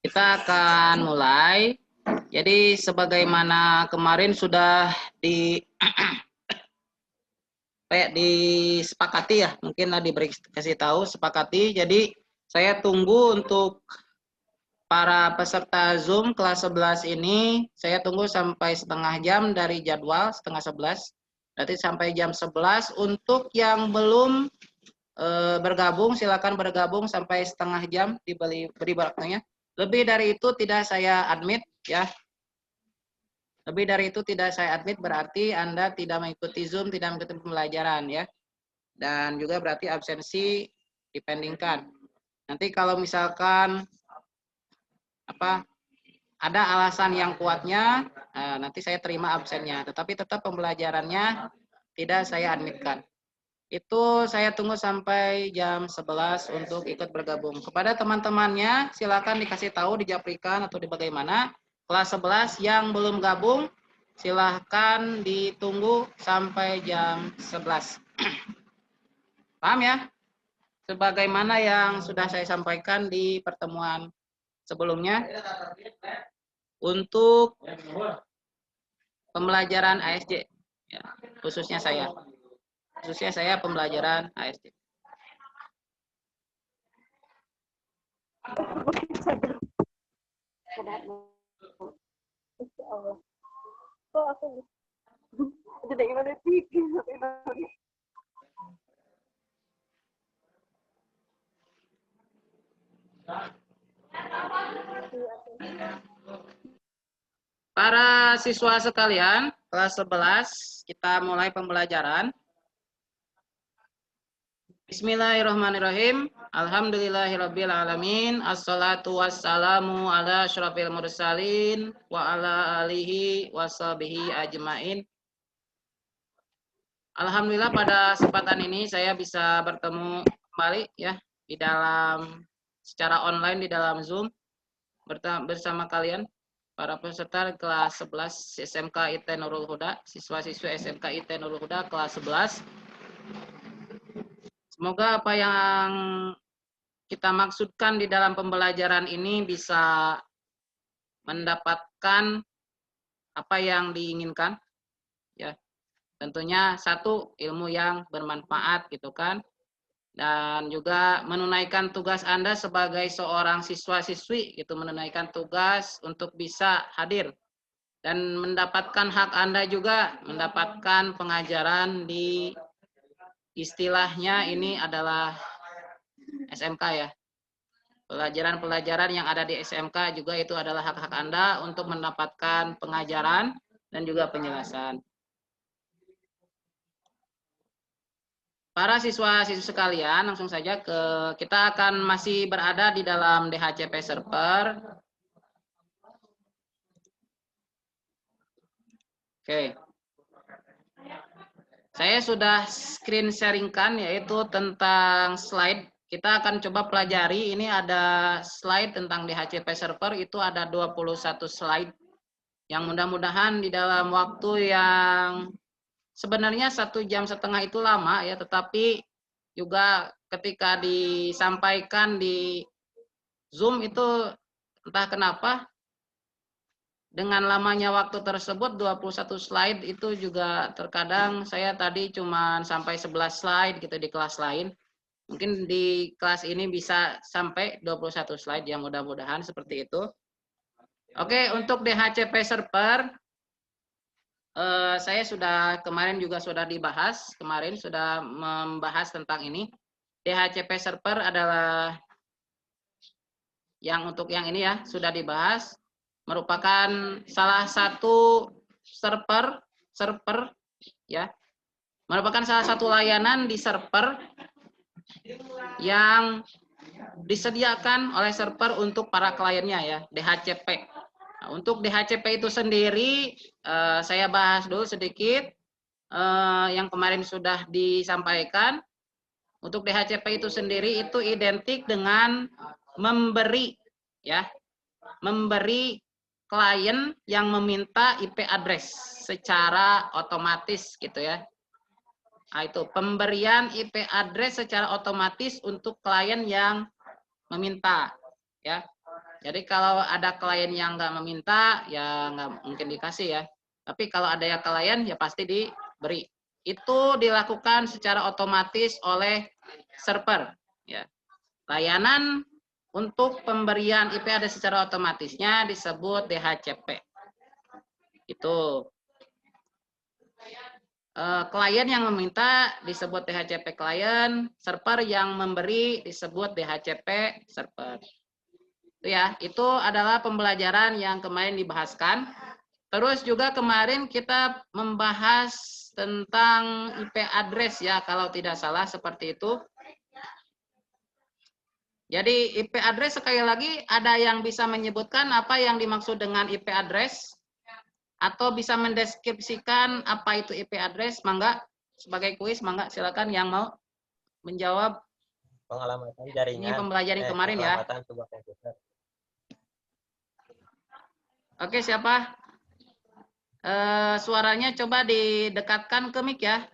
Kita akan mulai. Jadi sebagaimana kemarin sudah disepakati ya, mungkin diberi kasih tahu sepakati. Jadi saya tunggu untuk para peserta Zoom kelas 11 ini, saya tunggu sampai setengah jam dari jadwal setengah 11. Berarti sampai jam 11. Untuk yang belum bergabung, silakan bergabung sampai setengah jam beri waktunya. Lebih dari itu tidak saya admit ya. Lebih dari itu tidak saya admit, berarti Anda tidak mengikuti Zoom, tidak mengikuti pembelajaran ya. Dan juga berarti absensi dipendingkan. Nanti kalau misalkan ada alasan yang kuatnya, nanti saya terima absennya. Tetapi tetap pembelajarannya tidak saya admitkan. Itu saya tunggu sampai jam 11 untuk ikut bergabung. Kepada teman-temannya silakan dikasih tahu di Japrikan atau di bagaimana. Kelas 11 yang belum gabung silahkan ditunggu sampai jam 11. Paham ya? Sebagaimana yang sudah saya sampaikan di pertemuan sebelumnya. Untuk pembelajaran ASJ ya, khususnya saya pembelajaran ASJ. Para siswa sekalian, kelas 11 kita mulai pembelajaran. Bismillahirrahmanirrahim. Alhamdulillahirabbil alamin. Assalatu wassalamu ala asyrafil mursalin wa ala alihi washabihi ajmain. Alhamdulillah pada kesempatan ini saya bisa bertemu kembali ya di dalam secara online di dalam Zoom bersama kalian para peserta kelas 11 SMK IT Nurul Huda, siswa-siswi SMK IT Nurul Huda kelas 11. Semoga apa yang kita maksudkan di dalam pembelajaran ini bisa mendapatkan apa yang diinginkan. Ya. Tentunya satu, ilmu yang bermanfaat gitu kan. Dan juga menunaikan tugas Anda sebagai seorang siswa-siswi gitu, menunaikan tugas untuk bisa hadir dan mendapatkan hak Anda juga, mendapatkan pengajaran di istilahnya ini adalah SMK ya. Pelajaran-pelajaran yang ada di SMK juga itu adalah hak-hak Anda untuk mendapatkan pengajaran dan juga penjelasan. Para siswa-siswi sekalian, langsung saja kita akan masih berada di dalam DHCP server. Oke. Saya sudah screen sharingkan yaitu tentang slide. Kita akan coba pelajari, ini ada slide tentang DHCP server, itu ada 21 slide. Yang mudah-mudahan di dalam waktu yang sebenarnya 1,5 jam itu lama ya, tetapi juga ketika disampaikan di Zoom itu entah kenapa dengan lamanya waktu tersebut 21 slide itu juga terkadang saya tadi cuma sampai 11 slide gitu di kelas lain. Mungkin di kelas ini bisa sampai 21 slide yang mudah-mudahan seperti itu. Oke, untuk DHCP server saya sudah kemarin juga sudah dibahas, kemarin sudah membahas tentang ini. DHCP server adalah yang untuk yang ini ya sudah dibahas, merupakan salah satu server ya, merupakan salah satu layanan di server yang disediakan oleh server untuk para kliennya ya, DHCP. Nah, untuk DHCP itu sendiri saya bahas dulu sedikit yang kemarin sudah disampaikan. Untuk DHCP itu sendiri itu identik dengan memberi ya, memberi klien yang meminta IP address secara otomatis gitu ya. Nah, itu pemberian IP address secara otomatis untuk klien yang meminta. ya. Jadi kalau ada klien yang nggak meminta, ya nggak mungkin dikasih ya. Tapi kalau ada yang klien, ya pasti diberi. Itu dilakukan secara otomatis oleh server. Ya. Layanan untuk pemberian IP address secara otomatisnya disebut DHCP. Itu. Klien yang meminta disebut DHCP klien, server yang memberi disebut DHCP server. Itu ya, itu adalah pembelajaran yang kemarin dibahaskan. Terus juga kemarin kita membahas tentang IP address ya, kalau tidak salah seperti itu. Jadi IP address sekali lagi ada yang bisa menyebutkan apa yang dimaksud dengan IP address atau bisa mendeskripsikan apa itu IP address, mangga sebagai kuis, mangga silakan yang mau menjawab. Pengelamatan jaringan. Ini pembelajaran kemarin ya. Sebuah komputer. Oke, siapa? Suaranya coba didekatkan ke mic ya.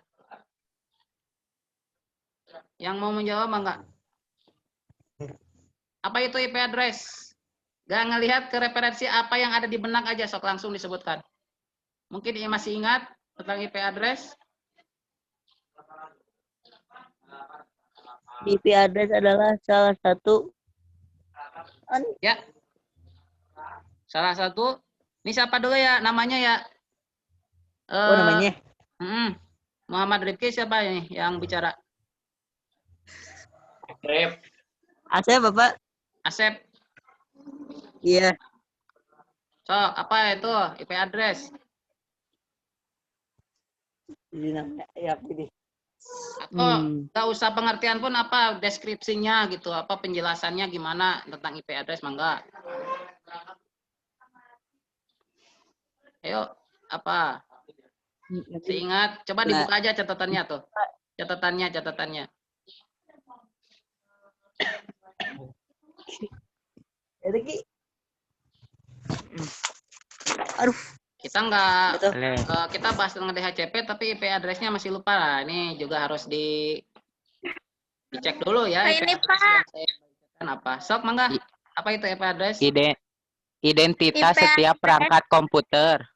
Yang mau menjawab mangga. Apa itu IP address? Gak ngelihat ke referensi apa yang ada di benak aja, sok langsung disebutkan. Mungkin ini masih ingat tentang IP address? IP address adalah salah satu. Ya. Salah satu. Ini siapa dulu ya namanya ya? Oh, namanya? Muhammad Rifki siapa ini yang bicara? Asep, Bapak. Asep. Iya. So, apa itu IP address? Jadi namanya ya pilih. Atau nggak usah pengertian pun, apa deskripsinya gitu, apa penjelasannya gimana tentang IP address, mangga. Ayo, apa? Seingat, coba dibuka aja catatannya tuh. Catatannya. Aduh. Kita nggak, kita bahas tentang DHCP, tapi IP address-nya masih lupa lah. Ini juga harus dicek dulu ya. IP Ini address Pak. yang saya apa? Sok, mangga. Apa itu IP address? IP Identitas setiap perangkat komputer.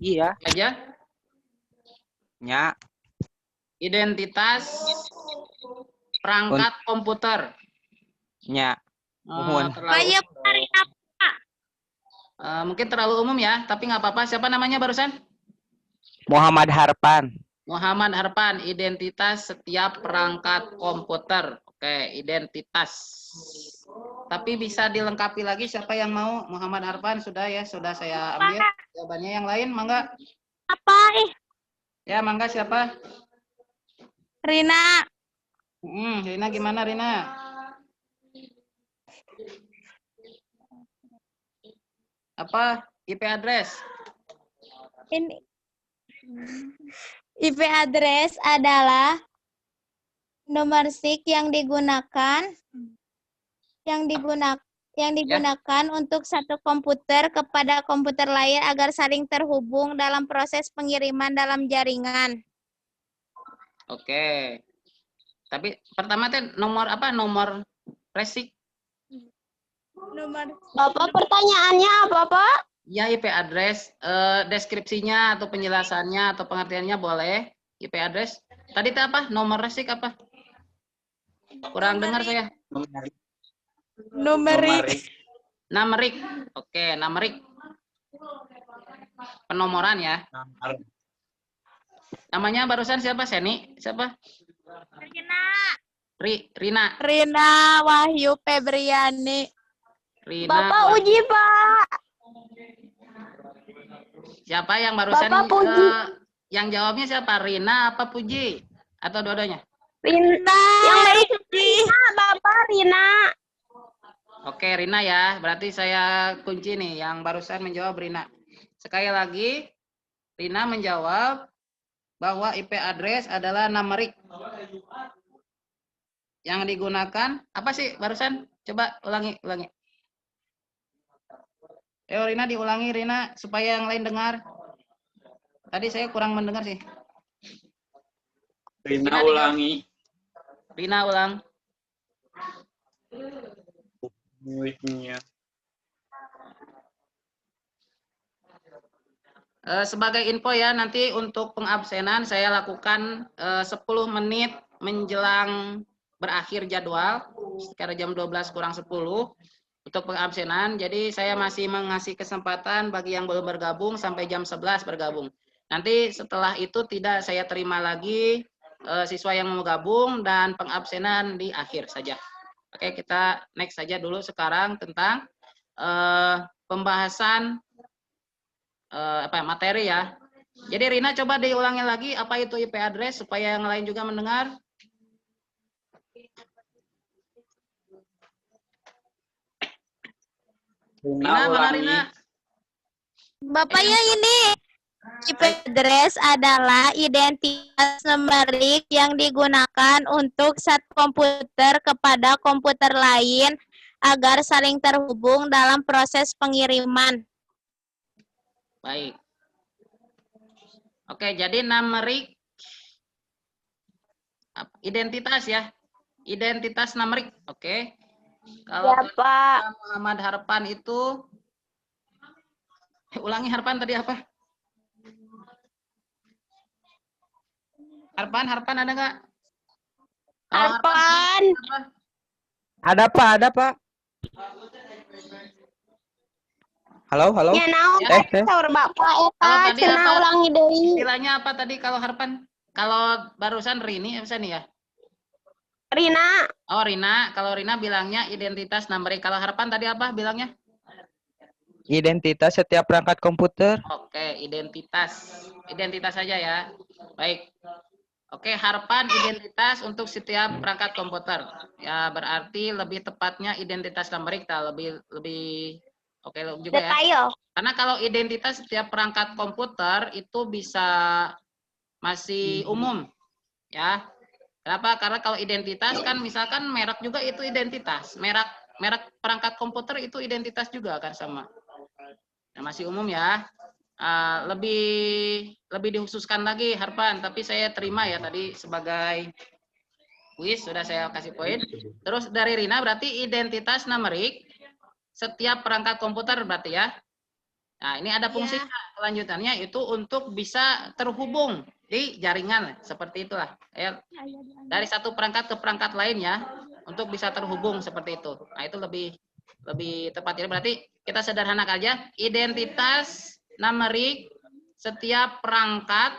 Iya. Aja. Ya. Identitas perangkat komputer. Ya. Kayak Mungkin terlalu umum ya, tapi nggak apa-apa. Siapa namanya barusan? Muhammad Harpan. Muhammad Harpan, identitas setiap perangkat komputer. Oke, identitas. Tapi bisa dilengkapi lagi, siapa yang mau? Muhammad Harpan sudah ya, sudah saya ambil. Jawabannya yang lain, mangga. apa? Ya, mangga siapa? Rina. Rina gimana Rina? Apa IP address? Ini IP address adalah nomor SIK yang digunakan untuk satu komputer kepada komputer lain agar saling terhubung dalam proses pengiriman dalam jaringan. Oke. Tapi pertama teh nomor apa? Nomor resik. Bapak pertanyaannya apa, Pak? Ya, IP address, deskripsinya atau penjelasannya atau pengertiannya boleh. IP address. Tadi itu apa? Nomor resik apa? Kurang dengar saya. Numerik. Numerik. Oke, numerik. Penomoran ya. Namanya barusan siapa? Seni? Siapa? Rina. Rina Wahyu Febriani. Rina. Bapak uji, Pak. Siapa yang barusan? Bapak Puji. Yang jawabnya siapa? Rina apa Puji? Atau dua-duanya? Rina. Yang Puji. Bapak Rina. Oke, Rina ya. Berarti saya kunci nih. Yang barusan menjawab Rina. Sekali lagi, Rina menjawab bahwa IP address adalah numerik. Yang digunakan, apa sih barusan? Coba ulangi. Ayo Rina diulangi Rina supaya yang lain dengar. Tadi saya kurang mendengar sih. Rina ulangi. Rina ulang. Duitnya. Sebagai info ya, nanti untuk pengabsenan saya lakukan 10 menit menjelang berakhir jadwal, sekitar jam 12 kurang 10 untuk pengabsenan. Jadi saya masih mengasih kesempatan bagi yang belum bergabung sampai jam 11 bergabung. Nanti setelah itu tidak saya terima lagi siswa yang mau gabung dan pengabsenan di akhir saja. Oke, kita next saja dulu sekarang tentang pembahasan materi ya. Jadi Rina coba diulangi lagi apa itu IP address supaya yang lain juga mendengar. Rina, mana Rina? Bapaknya ini IP address adalah identitas numerik yang digunakan untuk satu komputer kepada komputer lain agar saling terhubung dalam proses pengiriman. Baik. Oke, jadi numerik identitas ya. Identitas numerik. Oke. Kalau Ya, Pak. Muhammad Harpan itu ulangi Harpan tadi apa? Harpan ada nggak? Kalau Harpan. apa? Ada Pak, ada Pak. Halo. Ya, naon Tes. saur Bapak Kalau eta tadi cenah apa? ulangi deui. Istilahnya apa tadi kalau Harpan? Kalau barusan Rini apa nih ya? Rina, Oh Rina, kalau Rina bilangnya identitas numerik. Kalau Harpan tadi apa bilangnya? Identitas setiap perangkat komputer. Oke, identitas. Identitas saja ya. Baik. Oke, Harpan identitas untuk setiap perangkat komputer. Ya, berarti lebih tepatnya identitas numerik lebih oke juga ya. detail. Karena kalau identitas setiap perangkat komputer itu bisa masih umum. Ya. Kenapa? Karena kalau identitas kan misalkan merek juga itu identitas. Merek perangkat komputer itu identitas juga kan sama. Nah, masih umum ya. Lebih dikhususkan lagi Harpan, tapi saya terima ya tadi sebagai kuis sudah saya kasih poin. Terus dari Rina berarti identitas numerik setiap perangkat komputer berarti ya. Nah, ini ada fungsi kelanjutannya itu untuk bisa terhubung di jaringan seperti itulah. Ya, dari satu perangkat ke perangkat lain ya untuk bisa terhubung seperti itu. Nah, itu lebih tepat. Jadi berarti kita sederhanakan aja identitas numerik setiap perangkat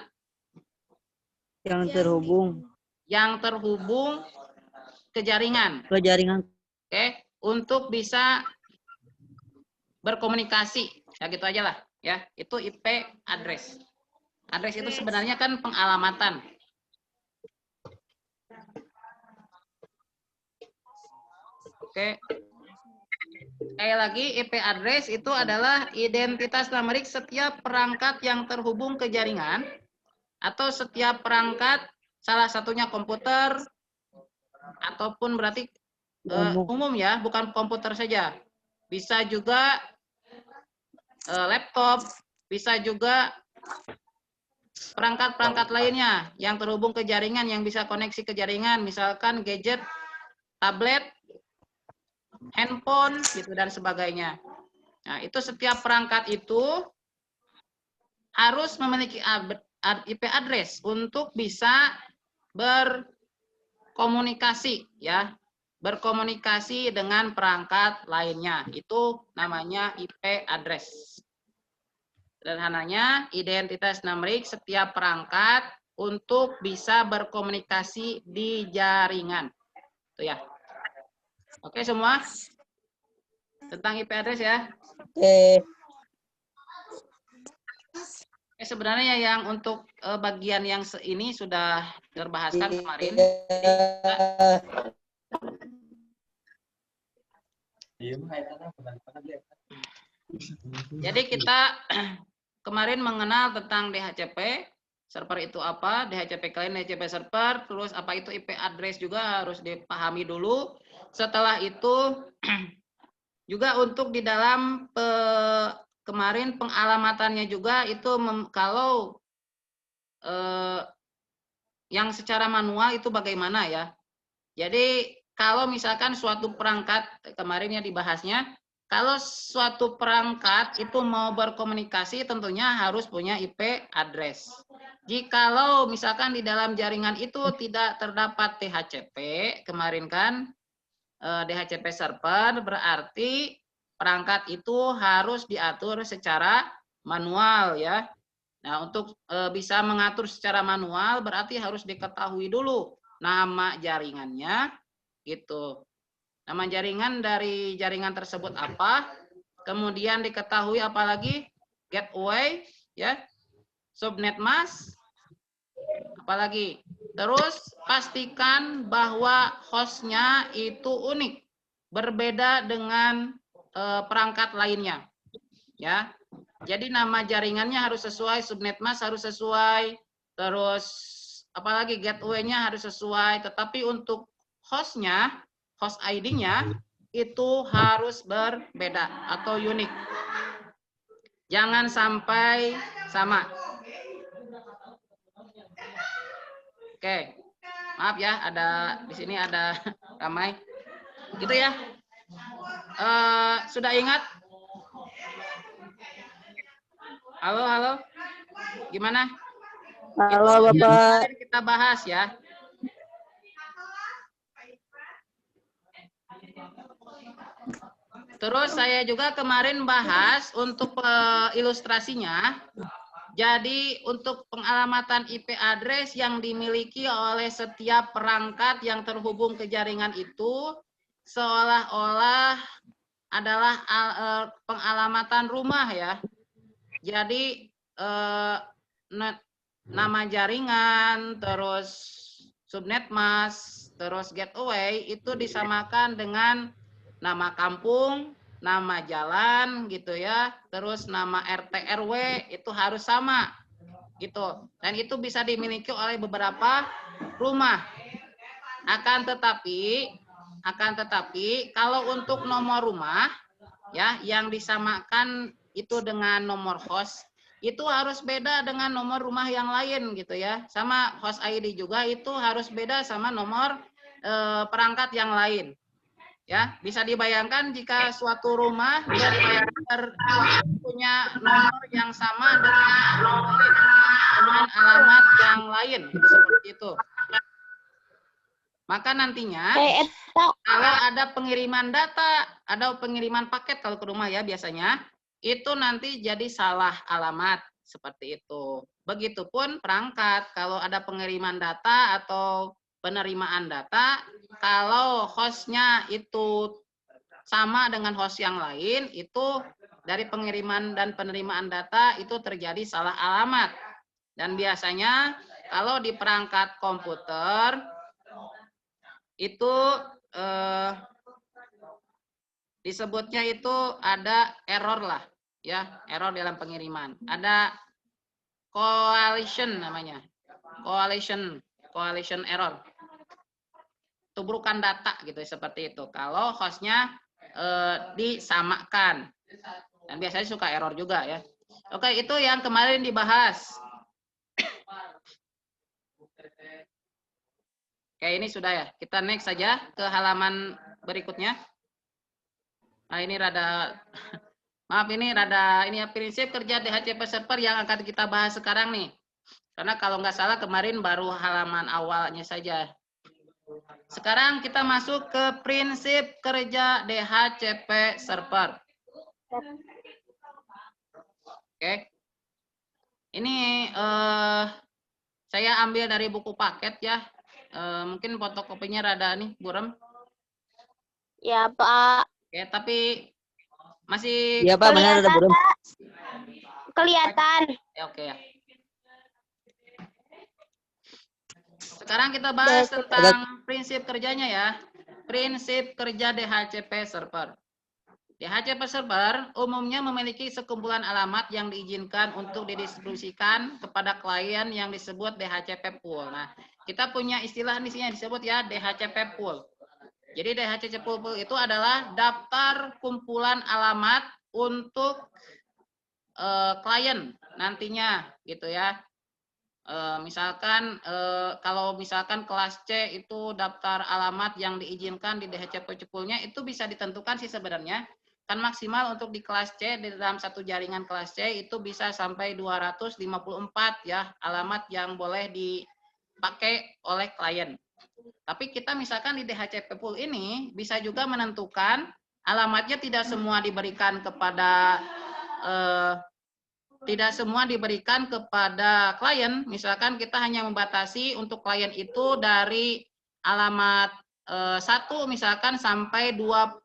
Yang terhubung ke jaringan. ke jaringan. Oke, untuk bisa berkomunikasi. Ya gitu aja lah ya. Itu IP address. Address itu sebenarnya kan pengalamatan. Oke. Sekali lagi, IP address itu adalah identitas numerik setiap perangkat yang terhubung ke jaringan atau setiap perangkat salah satunya komputer ataupun berarti umum ya, bukan komputer saja. Bisa juga laptop, bisa juga perangkat-perangkat lainnya yang terhubung ke jaringan, yang bisa koneksi ke jaringan, misalkan gadget, tablet, handphone, gitu dan sebagainya. Nah, itu setiap perangkat itu harus memiliki IP address untuk bisa berkomunikasi, ya, berkomunikasi dengan perangkat lainnya. Itu namanya IP address. Sederhananya, identitas numerik setiap perangkat untuk bisa berkomunikasi di jaringan. Itu ya. Oke semua? Tentang IP address ya. Oke. Sebenarnya yang untuk bagian yang ini sudah terbahaskan kemarin. Jadi kita kemarin mengenal tentang DHCP, server itu apa, DHCP client, DHCP server, terus apa itu IP address juga harus dipahami dulu. Setelah itu juga untuk di dalam kemarin pengalamatannya juga itu kalau yang secara manual itu bagaimana ya. Jadi kalau misalkan suatu perangkat, kemarin ya dibahasnya, kalau suatu perangkat itu mau berkomunikasi tentunya harus punya IP address. Jikalau misalkan di dalam jaringan itu tidak terdapat DHCP, kemarin kan DHCP server, berarti perangkat itu harus diatur secara manual ya. Nah, untuk bisa mengatur secara manual berarti harus diketahui dulu nama jaringannya gitu. Nama jaringan dari jaringan tersebut apa? Kemudian diketahui apalagi gateway ya, subnet mask, apalagi. Terus pastikan bahwa hostnya itu unik, berbeda dengan perangkat lainnya ya. Jadi nama jaringannya harus sesuai, subnet mask harus sesuai, terus apalagi gateway-nya harus sesuai, tetapi untuk hostnya, host ID-nya itu harus berbeda atau unik. Jangan sampai sama. Oke, maaf ya, ada di sini ada ramai. Gitu ya. Sudah ingat? Halo, halo. Gimana? Halo Itu yang Bapak. kemarin kita bahas ya. Terus saya juga kemarin bahas untuk ilustrasinya. Jadi untuk pengalamatan IP address yang dimiliki oleh setiap perangkat yang terhubung ke jaringan itu seolah-olah adalah pengalamatan rumah ya. Jadi nama jaringan, terus subnet mask, terus gateway itu disamakan dengan nama kampung, nama jalan gitu ya, terus nama RT RW itu harus sama gitu. Dan itu bisa dimiliki oleh beberapa rumah. Akan tetapi kalau untuk nomor rumah ya yang disamakan itu dengan nomor host itu harus beda dengan nomor rumah yang lain gitu ya. Sama host ID juga itu harus beda sama nomor perangkat yang lain. Ya, bisa dibayangkan jika suatu rumah punya nomor yang sama dengan alamat yang lain, gitu, seperti itu. Maka nantinya kalau ada pengiriman data, ada pengiriman paket kalau ke rumah ya biasanya, itu nanti jadi salah alamat seperti itu. Begitupun perangkat, kalau ada pengiriman data atau penerimaan data, kalau hostnya itu sama dengan host yang lain, itu dari pengiriman dan penerimaan data itu terjadi salah alamat. Dan biasanya kalau di perangkat komputer itu disebutnya itu ada error lah, ya, error dalam pengiriman. Ada coalition namanya, coalition error. Tubrukan data gitu seperti itu. Kalau hostnya disamakan, dan biasanya suka error juga ya. Oke, itu yang kemarin dibahas. Oke, ini sudah ya. Kita next saja ke halaman berikutnya. Nah, ini rada maaf ini rada ini ya prinsip kerja DHCP server yang akan kita bahas sekarang nih. Karena kalau nggak salah kemarin baru halaman awalnya saja. Sekarang kita masuk ke prinsip kerja DHCP server. Oke. Ini saya ambil dari buku paket ya. Mungkin fotokopinya rada nih buram. Ya, Pak. Oke, tapi masih Iya Pak, benar ada belum? Kelihatan. ya, oke ya. Sekarang kita bahas tentang prinsip kerjanya ya. Prinsip kerja DHCP server. DHCP server umumnya memiliki sekumpulan alamat yang diizinkan untuk didistribusikan kepada klien yang disebut DHCP pool. Nah, kita punya istilah di sini yang disebut ya DHCP pool. Jadi DHCP pool itu adalah daftar kumpulan alamat untuk klien nantinya gitu ya. Misalkan kalau misalkan kelas C itu daftar alamat yang diizinkan di DHCP cepulnya itu bisa ditentukan sih sebenarnya. Kan maksimal untuk di kelas C, di dalam satu jaringan kelas C itu bisa sampai 254 ya alamat yang boleh dipakai oleh klien. Tapi kita misalkan di DHCP pool ini bisa juga menentukan alamatnya tidak semua diberikan kepada klien. Misalkan kita hanya membatasi untuk klien itu dari alamat 1 misalkan sampai 25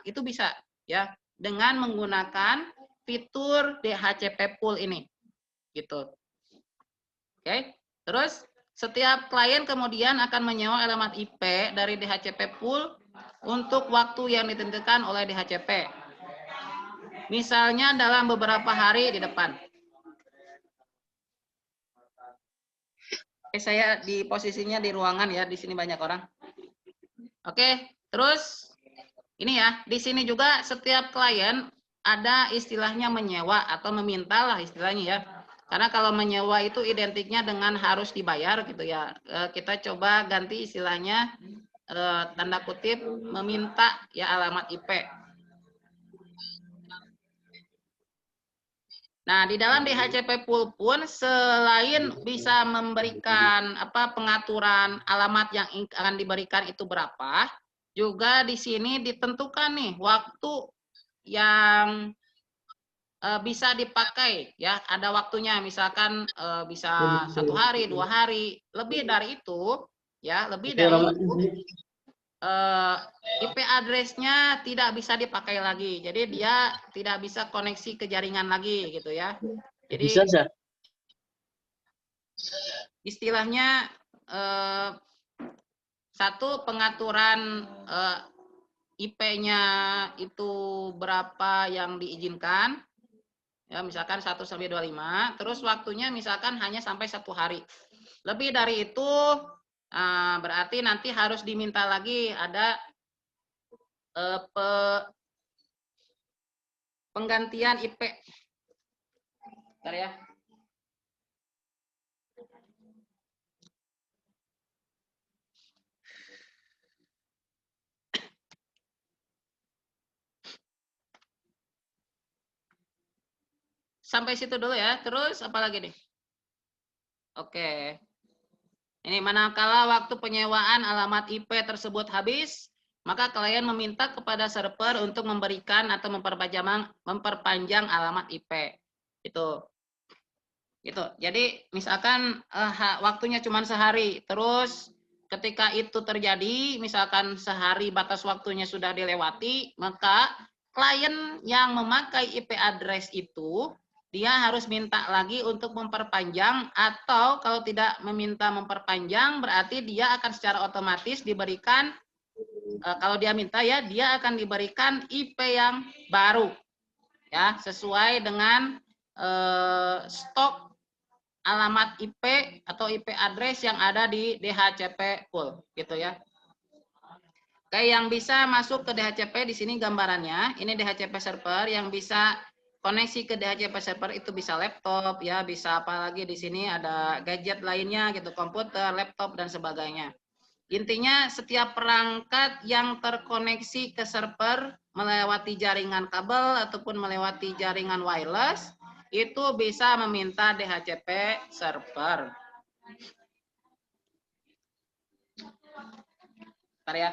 itu bisa ya dengan menggunakan fitur DHCP pool ini gitu. Oke. Terus setiap klien kemudian akan menyewa alamat IP dari DHCP pool untuk waktu yang ditentukan oleh DHCP. Misalnya dalam beberapa hari di depan. Oke, saya di posisinya di ruangan ya, di sini banyak orang. Oke, terus ini ya, di sini juga setiap klien ada istilahnya menyewa atau meminta lah istilahnya ya. Karena kalau menyewa itu identiknya dengan harus dibayar gitu ya. Kita coba ganti istilahnya tanda kutip meminta ya alamat IP. Nah, di dalam DHCP pool pun selain bisa memberikan pengaturan alamat yang akan diberikan itu berapa, juga di sini ditentukan nih waktu yang bisa dipakai ya, ada waktunya misalkan bisa 1 hari, 2 hari, lebih dari itu ya, lebih dari itu IP address-nya tidak bisa dipakai lagi. Jadi dia tidak bisa koneksi ke jaringan lagi gitu ya. Jadi istilahnya satu pengaturan IP-nya itu berapa yang diizinkan. Ya, misalkan 1 sampai 25, terus waktunya misalkan hanya sampai 1 hari. Lebih dari itu berarti nanti harus diminta lagi ada penggantian IP. Bentar ya. Sampai situ dulu ya. Terus apa lagi nih? Oke. Ini manakala waktu penyewaan alamat IP tersebut habis, maka klien meminta kepada server untuk memberikan atau memperpanjang alamat IP. Itu. Gitu. Jadi misalkan waktunya cuma sehari, terus ketika itu terjadi, misalkan sehari batas waktunya sudah dilewati, maka klien yang memakai IP address itu dia harus minta lagi untuk memperpanjang, atau kalau tidak meminta memperpanjang berarti dia akan secara otomatis diberikan kalau dia minta ya, dia akan diberikan IP yang baru ya, sesuai dengan stok alamat IP atau IP address yang ada di DHCP pool gitu ya. Oke, yang bisa masuk ke DHCP di sini gambarannya, ini DHCP server yang bisa koneksi ke DHCP server itu bisa laptop ya, bisa apalagi di sini ada gadget lainnya gitu, komputer, laptop dan sebagainya. Intinya setiap perangkat yang terkoneksi ke server melewati jaringan kabel ataupun melewati jaringan wireless itu bisa meminta DHCP server. Bentar ya.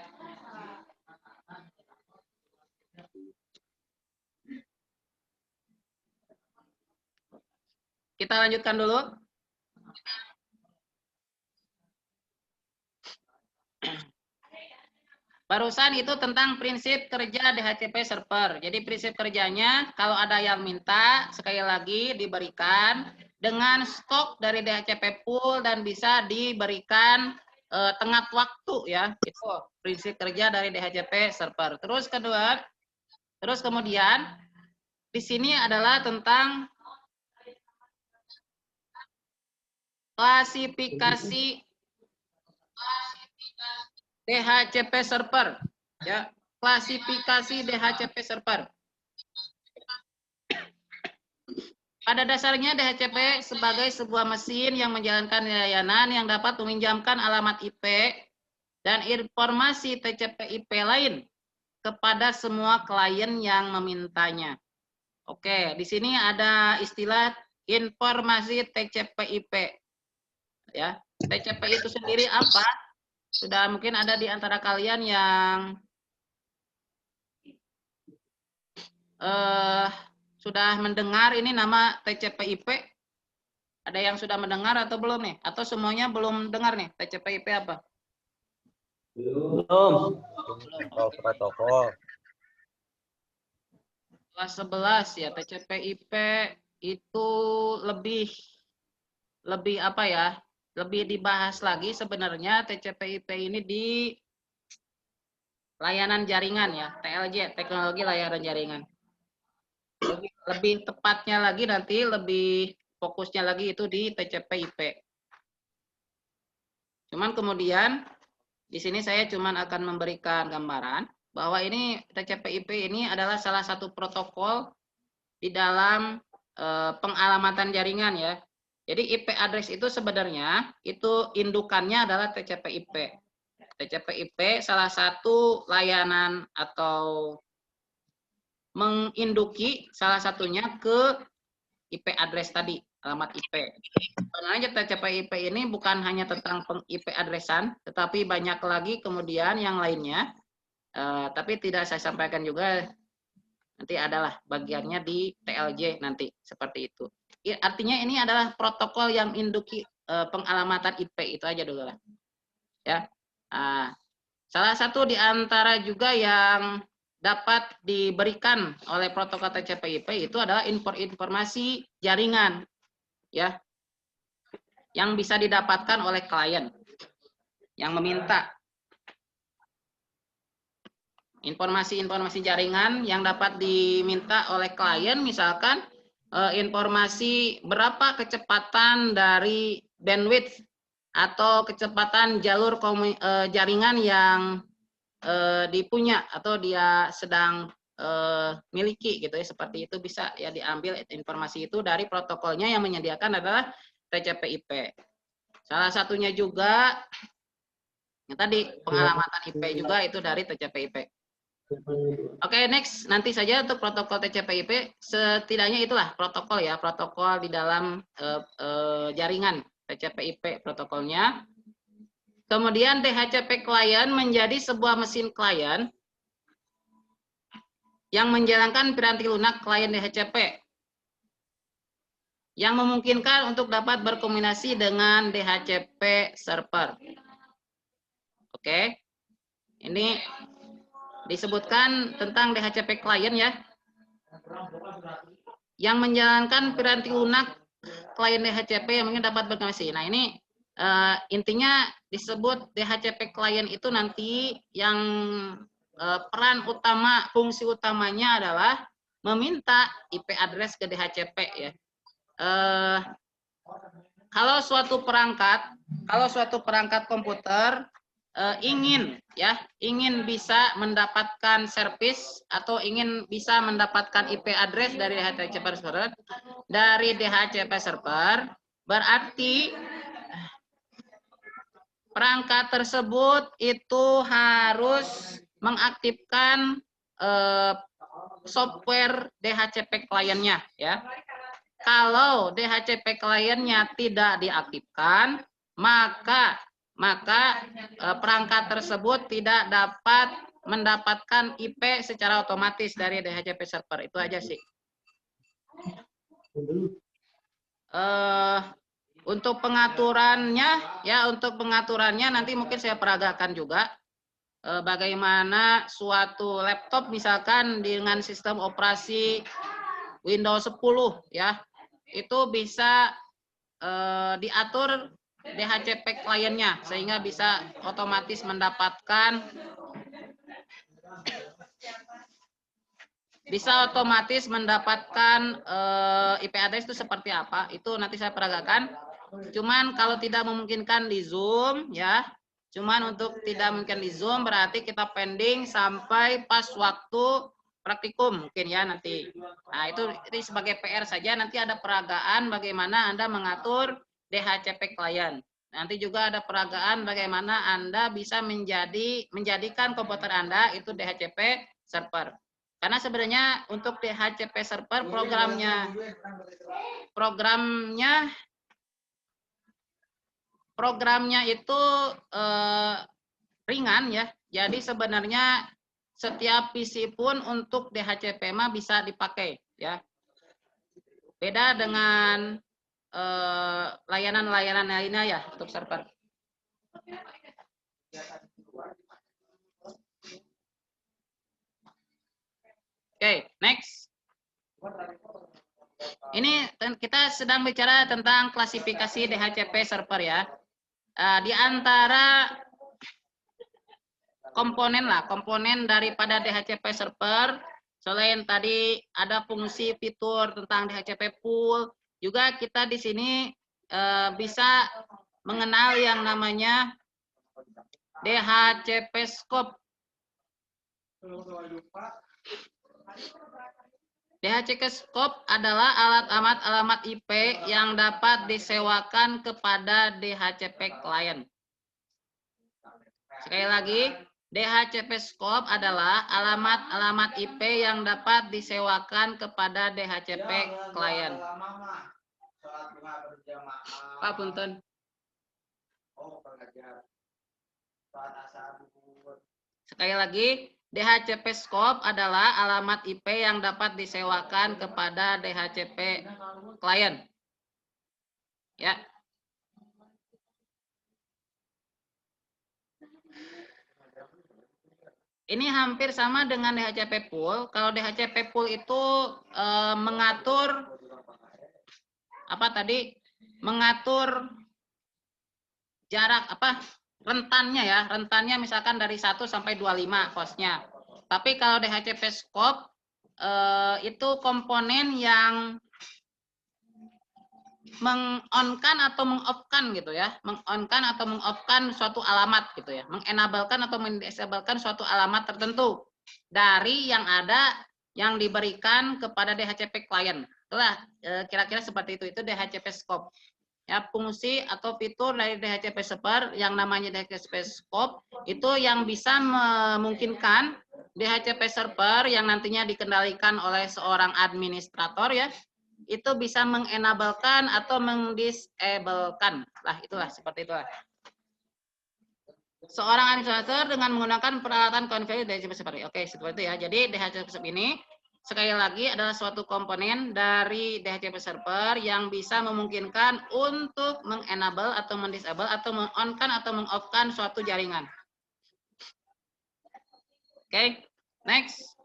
Kita lanjutkan dulu. Barusan itu tentang prinsip kerja DHCP server. Jadi prinsip kerjanya kalau ada yang minta, sekali lagi diberikan dengan stok dari DHCP pool dan bisa diberikan tengah waktu ya. Itu prinsip kerja dari DHCP server. Terus kemudian di sini adalah tentang klasifikasi DHCP server ya, klasifikasi DHCP server. Pada dasarnya DHCP sebagai sebuah mesin yang menjalankan layanan yang dapat meminjamkan alamat IP dan informasi TCP/IP lain kepada semua klien yang memintanya. Oke, di sini ada istilah informasi TCP/IP. Ya, TCP itu sendiri apa? Sudah mungkin ada di antara kalian yang sudah mendengar ini nama TCP/IP? Ada yang sudah mendengar atau belum nih? Atau semuanya belum dengar nih TCP/IP apa? Belum. Protokol. Kelas 11 ya, TCP/IP itu lebih apa ya? Lebih dibahas lagi sebenarnya TCP/IP ini di layanan jaringan ya, TLJ, teknologi layanan jaringan. Lebih tepatnya lagi nanti lebih fokusnya lagi itu di TCP/IP. Cuman kemudian di sini saya cuman akan memberikan gambaran bahwa ini TCP/IP ini adalah salah satu protokol di dalam pengalamatan jaringan ya. Jadi IP address itu sebenarnya itu indukannya adalah TCP/IP. TCP/IP salah satu layanan atau menginduki salah satunya ke IP address tadi, alamat IP. Sebenarnya TCP/IP ini bukan hanya tentang IP addressan, tetapi banyak lagi kemudian yang lainnya. Tapi tidak saya sampaikan juga, nanti adalah bagiannya di TLJ nanti, seperti itu. Artinya ini adalah protokol yang induki pengalamatan IP, itu aja dulu lah. Ya. Salah satu di antara juga yang dapat diberikan oleh protokol TCP/IP itu adalah informasi jaringan, ya, yang bisa didapatkan oleh klien yang meminta. Informasi-informasi jaringan yang dapat diminta oleh klien, misalkan informasi berapa kecepatan dari bandwidth atau kecepatan jalur jaringan yang dipunya atau dia sedang miliki gitu ya, seperti itu bisa ya diambil informasi itu dari protokolnya yang menyediakan adalah TCP/IP. Salah satunya juga yang tadi pengalamatan IP juga itu dari TCP/IP. Oke, next nanti saja untuk protokol TCP/IP setidaknya itulah protokol ya, protokol di dalam jaringan TCP/IP protokolnya. Kemudian DHCP klien menjadi sebuah mesin klien yang menjalankan piranti lunak klien DHCP yang memungkinkan untuk dapat berkomunikasi dengan DHCP server. Oke, ini disebutkan tentang DHCP klien ya, yang menjalankan piranti lunak klien DHCP yang mungkin dapat berkomunikasi. Nah ini intinya disebut DHCP klien itu nanti yang peran utama, fungsi utamanya adalah meminta IP address ke DHCP ya. Kalau suatu perangkat komputer ingin bisa mendapatkan servis atau ingin bisa mendapatkan IP address dari DHCP server, berarti perangkat tersebut itu harus mengaktifkan software DHCP kliennya ya. Kalau DHCP kliennya tidak diaktifkan, maka perangkat tersebut tidak dapat mendapatkan IP secara otomatis dari DHCP server. Itu aja sih. Untuk pengaturannya nanti mungkin saya peragakan juga bagaimana suatu laptop misalkan dengan sistem operasi Windows 10 ya, itu bisa diatur DHCP kliennya sehingga bisa otomatis mendapatkan IP address itu seperti apa, itu nanti saya peragakan. Cuman kalau tidak memungkinkan di Zoom ya, cuman untuk tidak mungkin di Zoom berarti kita pending sampai pas waktu praktikum mungkin ya nanti. Nah, itu sebagai PR saja, nanti ada peragaan bagaimana Anda mengatur DHCP klien. Nanti juga ada peragaan bagaimana Anda bisa menjadikan komputer Anda itu DHCP server. Karena sebenarnya untuk DHCP server programnya itu ringan ya. Jadi sebenarnya setiap PC pun untuk DHCP mah bisa dipakai ya. Beda dengan layanan-layanan lainnya ya untuk server. Oke, next. Ini kita sedang bicara tentang klasifikasi DHCP server ya. Di antara komponen daripada DHCP server, selain tadi ada fungsi fitur tentang DHCP pool, juga kita di sini bisa mengenal yang namanya DHCP scope. DHCP scope adalah alamat IP yang dapat disewakan kepada DHCP client. Sekali lagi, DHCP scope adalah alamat IP yang dapat disewakan kepada DHCP client. Pak punten. Sekali lagi, DHCP scope adalah alamat IP yang dapat disewakan kepada DHCP client. Ya. Ini hampir sama dengan DHCP pool. Kalau DHCP pool itu mengatur apa tadi? Mengatur jarak rentannya ya. Rentannya misalkan dari 1 sampai 25 hostnya. Tapi kalau DHCP scope itu komponen yang meng-on-kan atau meng-off-kan gitu ya, meng-on-kan atau meng-off-kan suatu alamat gitu ya, meng-enable-kan atau meng-disable-kan suatu alamat tertentu dari yang ada yang diberikan kepada DHCP client. Itulah kira-kira seperti itu DHCP scope. Ya, fungsi atau fitur dari DHCP server yang namanya DHCP scope itu yang bisa memungkinkan DHCP server yang nantinya dikendalikan oleh seorang administrator ya, itu bisa mengenablekan atau mendisablekan. Lah, itulah seperti itulah. Seorang administrator dengan menggunakan peralatan konfigurasi DHCP server. Oke, seperti itu ya. Jadi DHCP server ini sekali lagi adalah suatu komponen dari DHCP server yang bisa memungkinkan untuk mengenable atau mendisable atau meng-on-kan atau meng-off-kan suatu jaringan. Oke, next.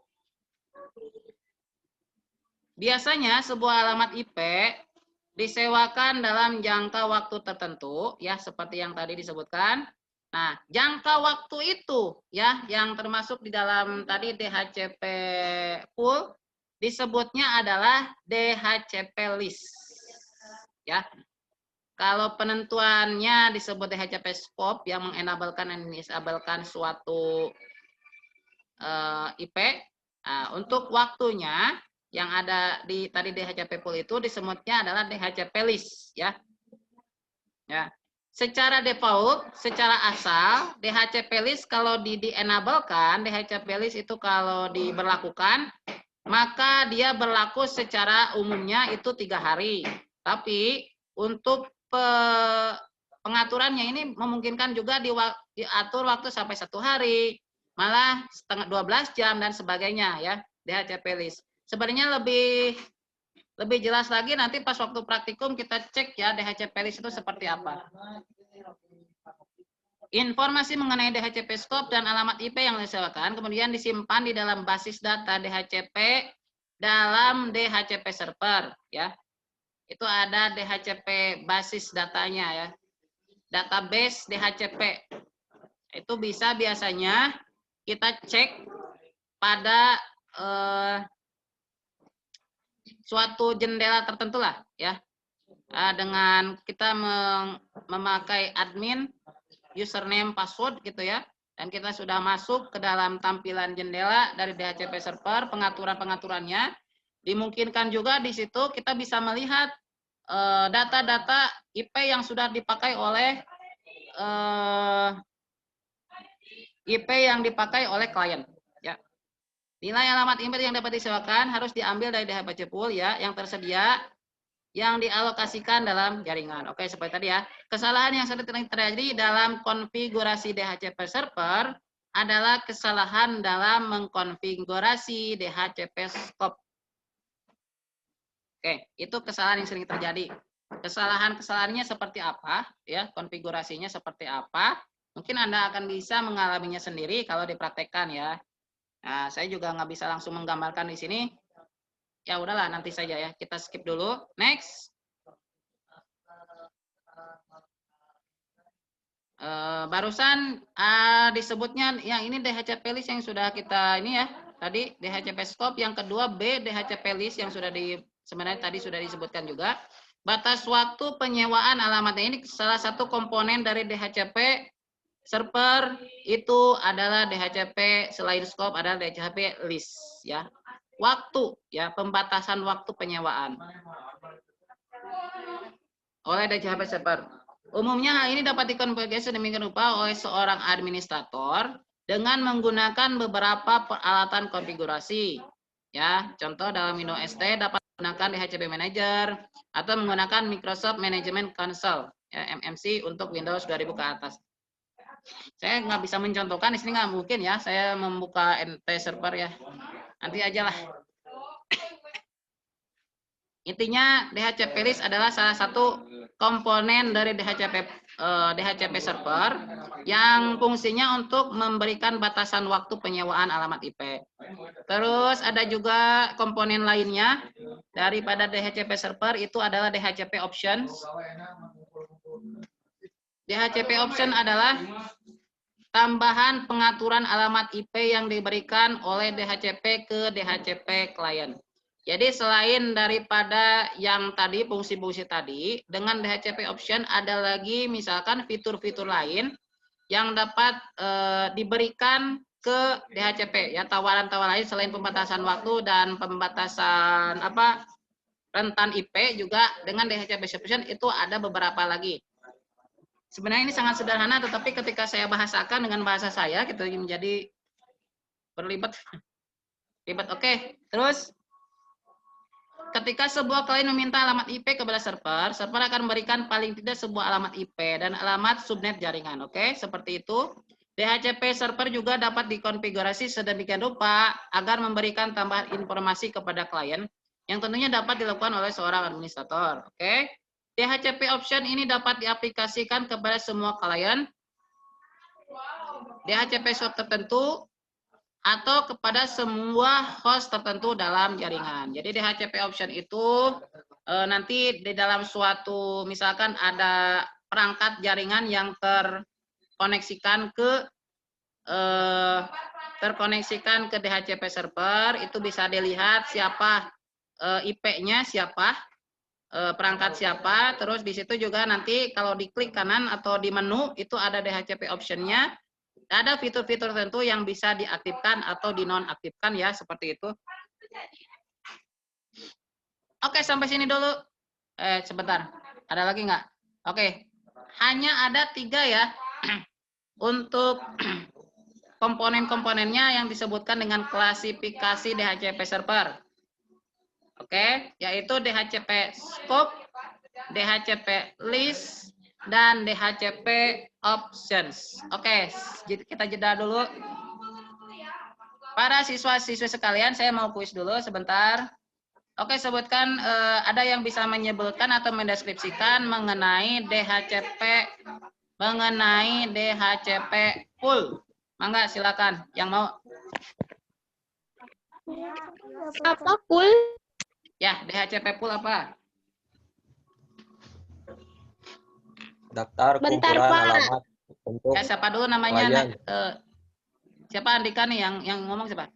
Biasanya sebuah alamat IP disewakan dalam jangka waktu tertentu, ya seperti yang tadi disebutkan. Nah, jangka waktu itu, ya yang termasuk di dalam tadi DHCP pool, disebutnya adalah DHCP list. Ya, kalau penentuannya disebut DHCP scope yang mengenablekan dan disablekan suatu IP. Nah, untuk waktunya yang ada di tadi DHCP pool itu disebutnya adalah DHCP list ya. Ya. Secara default, secara asal DHCP list kalau di-enablekan, DHCP list itu kalau diberlakukan, maka dia berlaku secara umumnya itu 3 hari. Tapi untuk pengaturannya ini memungkinkan juga diatur waktu sampai 1 hari, malah 12 jam dan sebagainya ya, DHCP list. Sebenarnya lebih jelas lagi nanti pas waktu praktikum kita cek ya DHCP list itu seperti apa. Informasi mengenai DHCP scope dan alamat IP yang disewakan kemudian disimpan di dalam basis data DHCP dalam DHCP server ya. Itu ada DHCP basis datanya ya. Database DHCP. Itu bisa biasanya kita cek pada suatu jendela tertentu lah ya, dengan kita memakai admin username password gitu ya, Dan kita sudah masuk ke dalam tampilan jendela dari DHCP server, pengaturan-pengaturannya. Dimungkinkan juga di situ kita bisa melihat data-data IP yang sudah dipakai oleh klien. Ya. Nilai alamat email yang dapat disewakan harus diambil dari DHCP pool ya, yang tersedia, yang dialokasikan dalam jaringan. Oke, seperti tadi ya. Kesalahan yang sering terjadi dalam konfigurasi DHCP server adalah kesalahan dalam mengkonfigurasi DHCP scope. Oke, itu kesalahan yang sering terjadi. Kesalahan-kesalahannya seperti apa? Ya, konfigurasinya seperti apa? Mungkin Anda akan bisa mengalaminya sendiri kalau dipraktekkan ya. Nah, saya juga nggak bisa langsung menggambarkan di sini. Ya udahlah, nanti saja ya. Kita skip dulu. Next. Barusan disebutnya yang ini DHCP list yang sudah kita ini ya. Tadi DHCP scope, yang kedua B DHCP list yang sudah sebenarnya tadi sudah disebutkan juga. Batas waktu penyewaan alamatnya ini salah satu komponen dari DHCP server itu adalah DHCP, selain scope adalah DHCP list ya. Waktu ya, pembatasan waktu penyewaan oleh DHCP server. Umumnya hal ini dapat dikonfigurasi sedemikian rupa oleh seorang administrator dengan menggunakan beberapa peralatan konfigurasi. Ya, contoh dalam Windows ST dapat menggunakan DHCP Manager atau menggunakan Microsoft Management Console ya, MMC untuk Windows 2000 ke atas. Saya nggak bisa mencontohkan di sini, nggak mungkin ya. Saya membuka NT server ya. Nanti aja lah. Intinya DHCP list adalah salah satu komponen dari DHCP server yang fungsinya untuk memberikan batasan waktu penyewaan alamat IP. Terus ada juga komponen lainnya daripada DHCP server, itu adalah DHCP options. DHCP option adalah tambahan pengaturan alamat IP yang diberikan oleh DHCP ke DHCP klien. Jadi selain daripada yang tadi fungsi-fungsi tadi, dengan DHCP option ada lagi misalkan fitur-fitur lain yang dapat diberikan ke DHCP ya, tawaran-tawaran lain selain pembatasan waktu dan pembatasan rentan IP juga dengan DHCP option itu ada beberapa lagi. Sebenarnya ini sangat sederhana, tetapi ketika saya bahasakan dengan bahasa saya gitu menjadi berlibat. Oke, terus ketika sebuah klien meminta alamat IP kepada server, server akan memberikan paling tidak sebuah alamat IP dan alamat subnet jaringan. Oke, seperti itu. DHCP server juga dapat dikonfigurasi sedemikian rupa agar memberikan tambahan informasi kepada klien yang tentunya dapat dilakukan oleh seorang administrator. Oke. DHCP option ini dapat diaplikasikan kepada semua klien, DHCP swap tertentu, atau kepada semua host tertentu dalam jaringan. Jadi DHCP option itu nanti di dalam suatu misalkan ada perangkat jaringan yang terkoneksikan ke DHCP server, itu bisa dilihat siapa IP-nya siapa, perangkat siapa, terus di situ juga nanti kalau diklik kanan atau di menu itu ada DHCP option-nya. Ada fitur-fitur tertentu yang bisa diaktifkan atau dinonaktifkan ya, seperti itu. Oke, sampai sini dulu. Sebentar, ada lagi nggak? Oke, hanya ada 3 ya untuk komponen-komponennya yang disebutkan dengan klasifikasi DHCP server. Oke, yaitu DHCP scope, DHCP list, dan DHCP options. Oke, kita jeda dulu. Para siswa-siswi sekalian, saya mau kuis dulu sebentar. Oke, sebutkan ada yang bisa menyebutkan atau mendeskripsikan mengenai DHCP pool. Mangga, silakan yang mau. Apa pool? Ya, DHCP pool apa? Daftar Bentar, kumpulan Pak. alamat untuk Ya, siapa dulu namanya? klien. Siapa Andika nih yang ngomong siapa?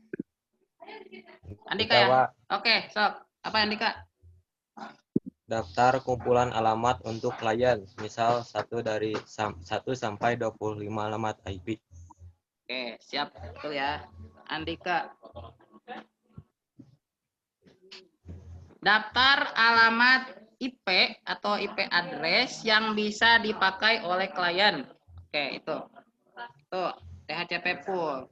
Andika Kita, ya? Pak, Oke, sok. Apa Andika? daftar kumpulan alamat untuk klien, misal 1 sampai 25 alamat IP. Oke, siap. Betul ya. Andika. Daftar alamat IP atau IP address yang bisa dipakai oleh klien. Oke, itu. Itu DHCP pool.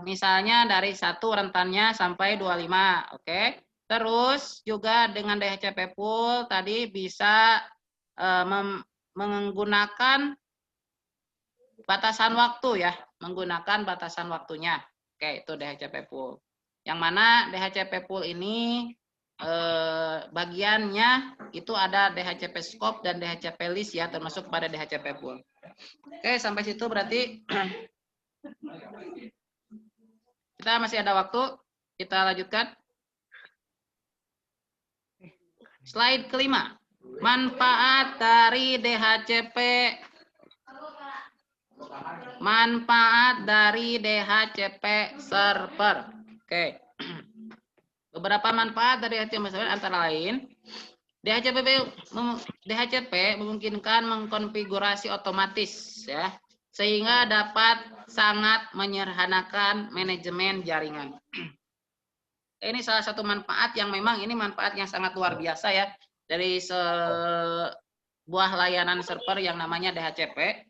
Misalnya dari 1 rentannya sampai 25, oke. Terus juga dengan DHCP pool tadi bisa menggunakan batasan waktu ya, menggunakan batasan waktunya. Oke, itu DHCP pool. Yang mana DHCP pool ini bagiannya itu ada DHCP scope dan DHCP list ya, termasuk pada DHCP pool. Oke, sampai situ berarti kita masih ada waktu, kita lanjutkan. Slide kelima, manfaat dari DHCP. Manfaat dari DHCP server. Oke. Beberapa manfaat dari DHCP server antara lain, DHCP memungkinkan mengkonfigurasi otomatis ya, sehingga dapat sangat menyederhanakan manajemen jaringan. Ini salah satu manfaat yang memang ini manfaat yang sangat luar biasa ya dari sebuah layanan server yang namanya DHCP.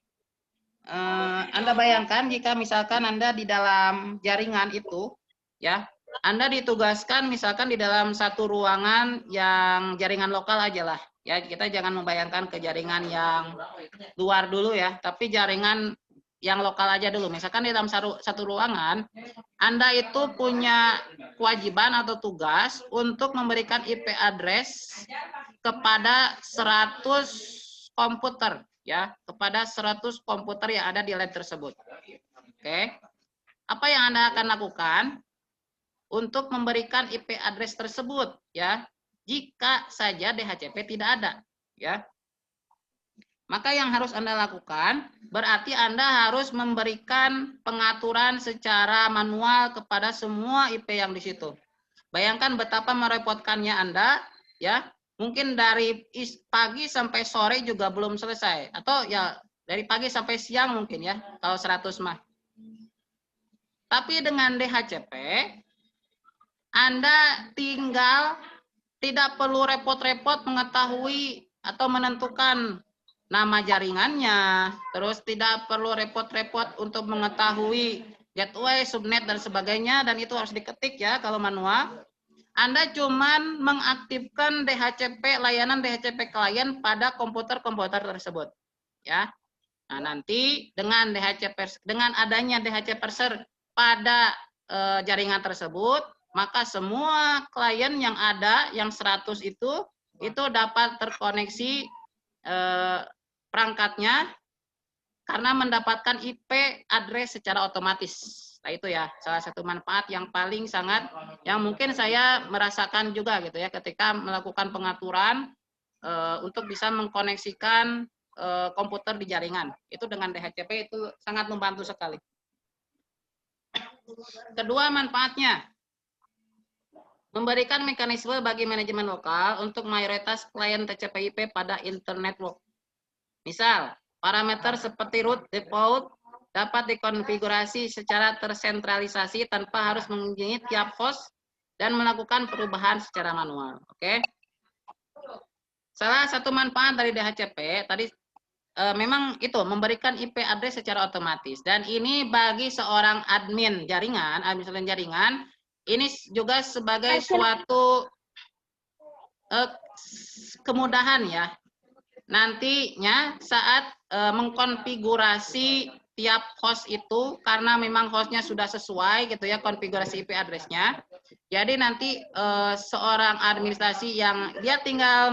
Anda bayangkan jika misalkan Anda di dalam jaringan itu ya, Anda ditugaskan misalkan di dalam satu ruangan yang jaringan lokal aja lah ya, kita jangan membayangkan ke jaringan yang luar dulu ya, tapi jaringan yang lokal aja dulu. Misalkan di dalam satu ruangan Anda itu punya kewajiban atau tugas untuk memberikan IP address kepada 100 komputer ya, kepada 100 komputer yang ada di lab tersebut. Oke. Apa yang Anda akan lakukan untuk memberikan IP address tersebut ya, jika saja DHCP tidak ada ya. Maka yang harus Anda lakukan berarti Anda harus memberikan pengaturan secara manual kepada semua IP yang di situ. Bayangkan betapa merepotkannya Anda ya. Mungkin dari pagi sampai sore juga belum selesai. Atau ya dari pagi sampai siang mungkin ya, kalau 100 mah. Tapi dengan DHCP, Anda tinggal tidak perlu repot-repot mengetahui atau menentukan nama jaringannya. Terus tidak perlu repot-repot untuk mengetahui gateway, subnet, dan sebagainya. Dan itu harus diketik ya kalau manual. Anda cuman mengaktifkan DHCP, layanan DHCP klien pada komputer-komputer tersebut, ya. Nah, nanti dengan adanya DHCP server pada jaringan tersebut, maka semua klien yang ada, yang 100 itu dapat terkoneksi perangkatnya karena mendapatkan IP address secara otomatis. Nah, itu ya salah satu manfaat yang paling sangat yang mungkin saya merasakan juga gitu ya ketika melakukan pengaturan untuk bisa mengkoneksikan komputer di jaringan. Itu dengan DHCP itu sangat membantu sekali. Kedua manfaatnya, memberikan mekanisme bagi manajemen lokal untuk mayoritas klien TCP/IP pada internet network. Misal, parameter seperti root, default dapat dikonfigurasi secara tersentralisasi tanpa harus mengunjungi tiap host dan melakukan perubahan secara manual. Oke. Salah satu manfaat dari DHCP tadi memang itu memberikan IP address secara otomatis, dan ini bagi seorang admin jaringan, ini juga sebagai suatu kemudahan ya. Nantinya saat mengkonfigurasi tiap host itu, karena memang hostnya sudah sesuai gitu ya konfigurasi IP address-nya. Jadi nanti seorang administrasi yang dia tinggal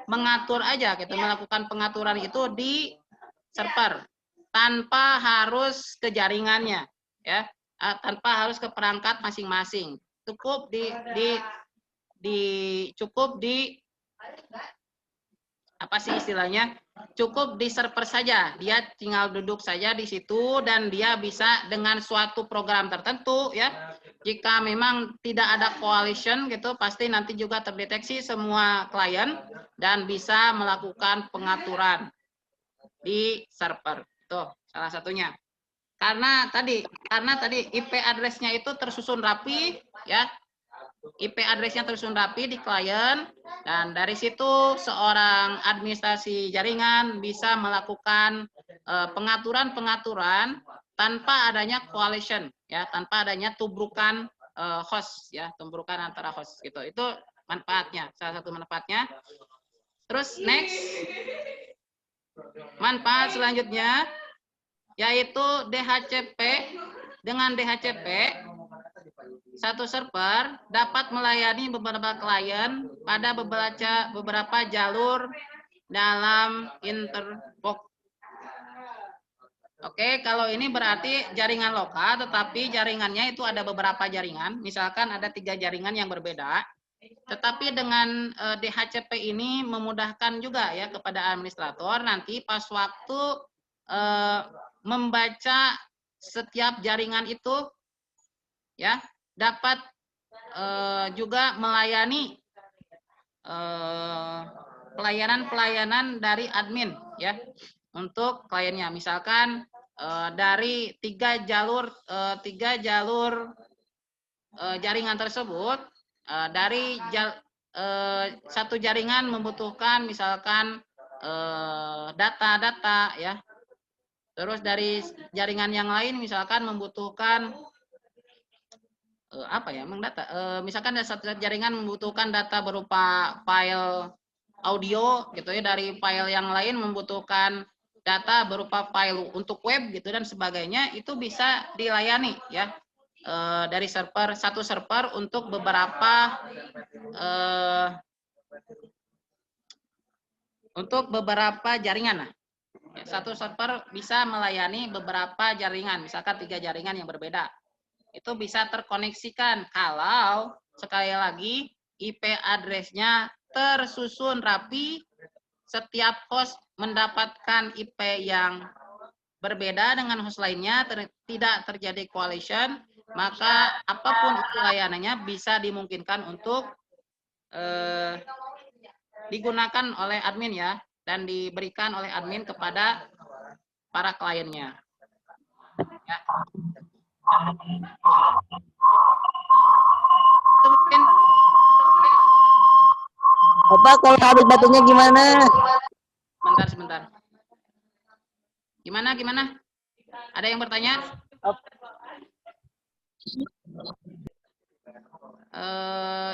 mengatur aja gitu, melakukan pengaturan itu di server tanpa harus ke jaringannya ya, tanpa harus ke perangkat masing-masing. Cukup apa sih istilahnya? Cukup di server saja. Dia tinggal duduk saja di situ dan dia bisa dengan suatu program tertentu ya. Jika memang tidak ada coalition gitu, pasti nanti juga terdeteksi semua klien dan bisa melakukan pengaturan di server. Itu salah satunya. karena tadi IP address-nya itu tersusun rapi, ya. IP address-nya tersusun rapi di klien, dan dari situ seorang administrasi jaringan bisa melakukan pengaturan-pengaturan tanpa adanya coalition, ya, tanpa adanya tubrukan host, ya, tubrukan antara host gitu. Itu manfaatnya, salah satu manfaatnya. Terus next, manfaat selanjutnya yaitu DHCP. Dengan DHCP, satu server dapat melayani beberapa klien pada beberapa jalur dalam interbox. Oke, kalau ini berarti jaringan lokal, tetapi jaringannya itu ada beberapa jaringan. Misalkan ada 3 jaringan yang berbeda. Tetapi dengan DHCP ini memudahkan juga ya kepada administrator nanti pas waktu membaca setiap jaringan itu, ya, dapat juga melayani pelayanan dari admin, ya, untuk kliennya. Misalkan dari 3 jalur jaringan tersebut, dari satu jaringan membutuhkan misalkan data-data, ya. Terus dari jaringan yang lain misalkan membutuhkan misalkan ada satu jaringan membutuhkan data berupa file audio gitu ya, dari file yang lain membutuhkan data berupa file untuk web gitu dan sebagainya, itu bisa dilayani ya dari satu server untuk beberapa jaringan. Nah, satu server bisa melayani beberapa jaringan, misalkan 3 jaringan yang berbeda. Itu bisa terkoneksikan kalau sekali lagi IP address-nya tersusun rapi, setiap host mendapatkan IP yang berbeda dengan host lainnya, tidak terjadi coalition, maka apapun itu layanannya bisa dimungkinkan untuk digunakan oleh admin ya, dan diberikan oleh admin kepada para kliennya. Ya. Itu mungkin. Bapak, kalau habis batunya gimana? Sebentar. Gimana? Ada yang bertanya?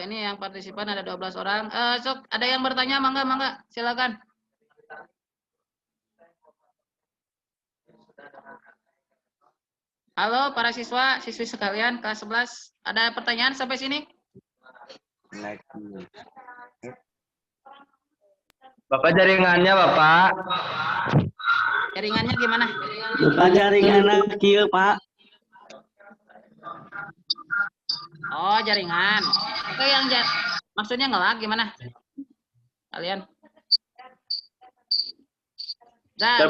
Ini yang partisipan ada 12 orang. Sok, ada yang bertanya? Mangga, silakan. Halo para siswi sekalian kelas 11. Ada pertanyaan sampai sini? Bapak jaringannya, Bapak. Jaringannya gimana? Bapak jaringan kieu, Pak. Oh, jaringan. Itu yang maksudnya ngelag gimana? Kalian?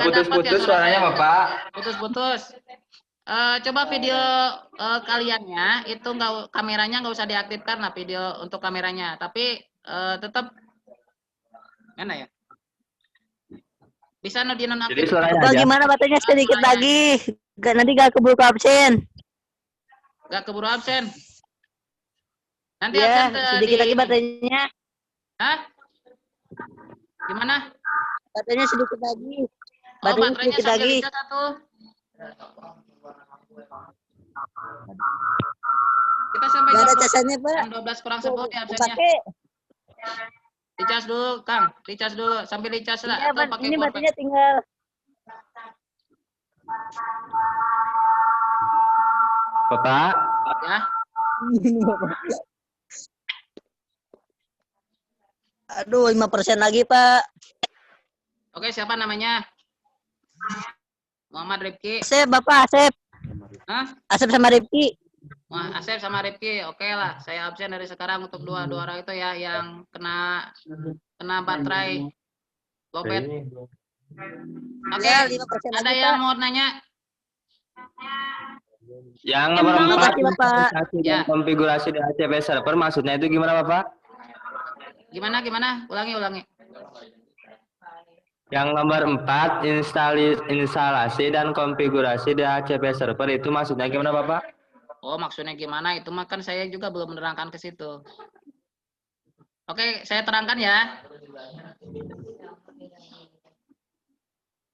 Putus-putus suaranya, Bapak. Putus-putus. Coba video kaliannya itu kameranya nggak usah diaktifkan lah, video untuk kameranya, tapi tetap mana ya? Bisa dinonaktifkan. Bapak gimana batunya sedikit lagi? Nanti gak keburu absen. Gak keburu absen. Nanti Ya, absen sedikit lagi batunya. Hah? Gimana? Batunya sedikit lagi. Oh, Batunya baterainya sedikit sambil lagi. dicas tuh. Kita sampai Gak ada jam casannya, Pak. 12 kurang 10 ya absennya. Pakai. Dicas dulu, Kang. Dicas dulu. Sambil dicas lah. Iya, Atau pakai ini powerbank. batunya tinggal. Bapak. Ya. Aduh, 5% lagi, Pak. Oke, siapa namanya? Muhammad Rifki. Asep, Bapak, Asep. Hah? Asep sama Rifki. Wah, Asep sama Rifki. Oke lah, saya absen dari sekarang untuk dua orang itu ya yang kena baterai lowbat. Oke, Ya, 5% ada lagi, yang Pak. mau nanya? Yang Terima nomor 4, kasih, Bapak. Ya. konfigurasi DHCP server, maksudnya itu gimana, Bapak? Gimana? Ulangi. Yang nomor 4, instalasi dan konfigurasi DHCP server itu maksudnya gimana, Bapak? Oh, maksudnya gimana? Itu mah kan saya juga belum menerangkan ke situ. Oke, saya terangkan ya.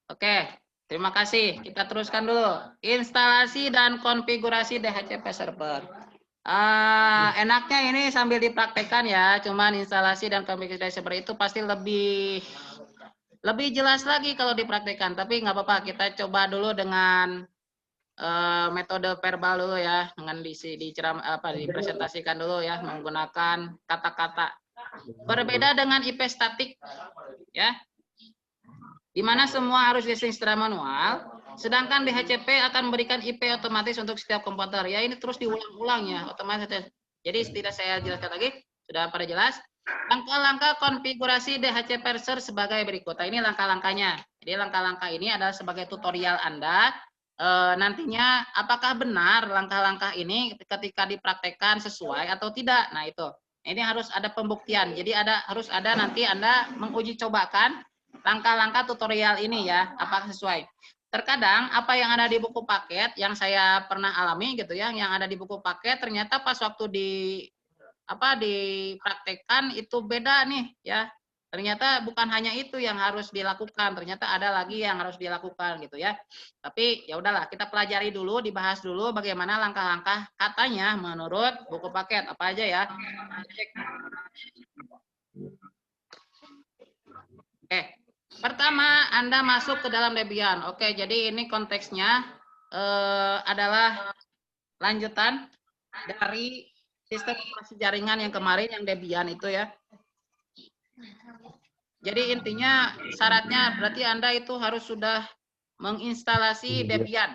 Oke, terima kasih. Kita teruskan dulu. Instalasi dan konfigurasi DHCP server. Enaknya ini sambil dipraktekkan ya. Cuman instalasi dan konfigurasi server itu pasti lebih jelas lagi kalau dipraktekkan. Tapi nggak apa-apa, kita coba dulu dengan metode verbal dulu ya, dengan dipresentasikan dulu ya, menggunakan kata-kata. Berbeda dengan IP statik ya, di mana semua harus listing secara manual, sedangkan DHCP akan memberikan IP otomatis untuk setiap komputer. Ya, ini terus diulang-ulang ya, otomatis. Jadi tidak saya jelaskan lagi, sudah pada jelas. Langkah-langkah konfigurasi DHCP server sebagai berikut. Nah, ini langkah-langkahnya. Jadi langkah-langkah ini adalah sebagai tutorial Anda. Nantinya apakah benar langkah-langkah ini ketika dipraktekkan sesuai atau tidak. Nah, itu. Ini harus ada pembuktian. Jadi harus ada nanti Anda menguji cobakan langkah-langkah tutorial ini ya, apakah sesuai. Terkadang apa yang ada di buku paket yang saya pernah alami gitu ya, yang ada di buku paket ternyata pas waktu dipraktekkan itu beda nih ya. Ternyata bukan hanya itu yang harus dilakukan, ternyata ada lagi yang harus dilakukan gitu ya. Tapi ya udahlah, kita pelajari dulu, dibahas dulu bagaimana langkah-langkah katanya menurut buku paket apa aja ya. Oke, pertama Anda masuk ke dalam Debian. Oke, jadi ini konteksnya adalah lanjutan dari sistem operasi jaringan yang kemarin yang Debian itu ya. Jadi intinya syaratnya berarti Anda itu harus sudah menginstalasi Debian.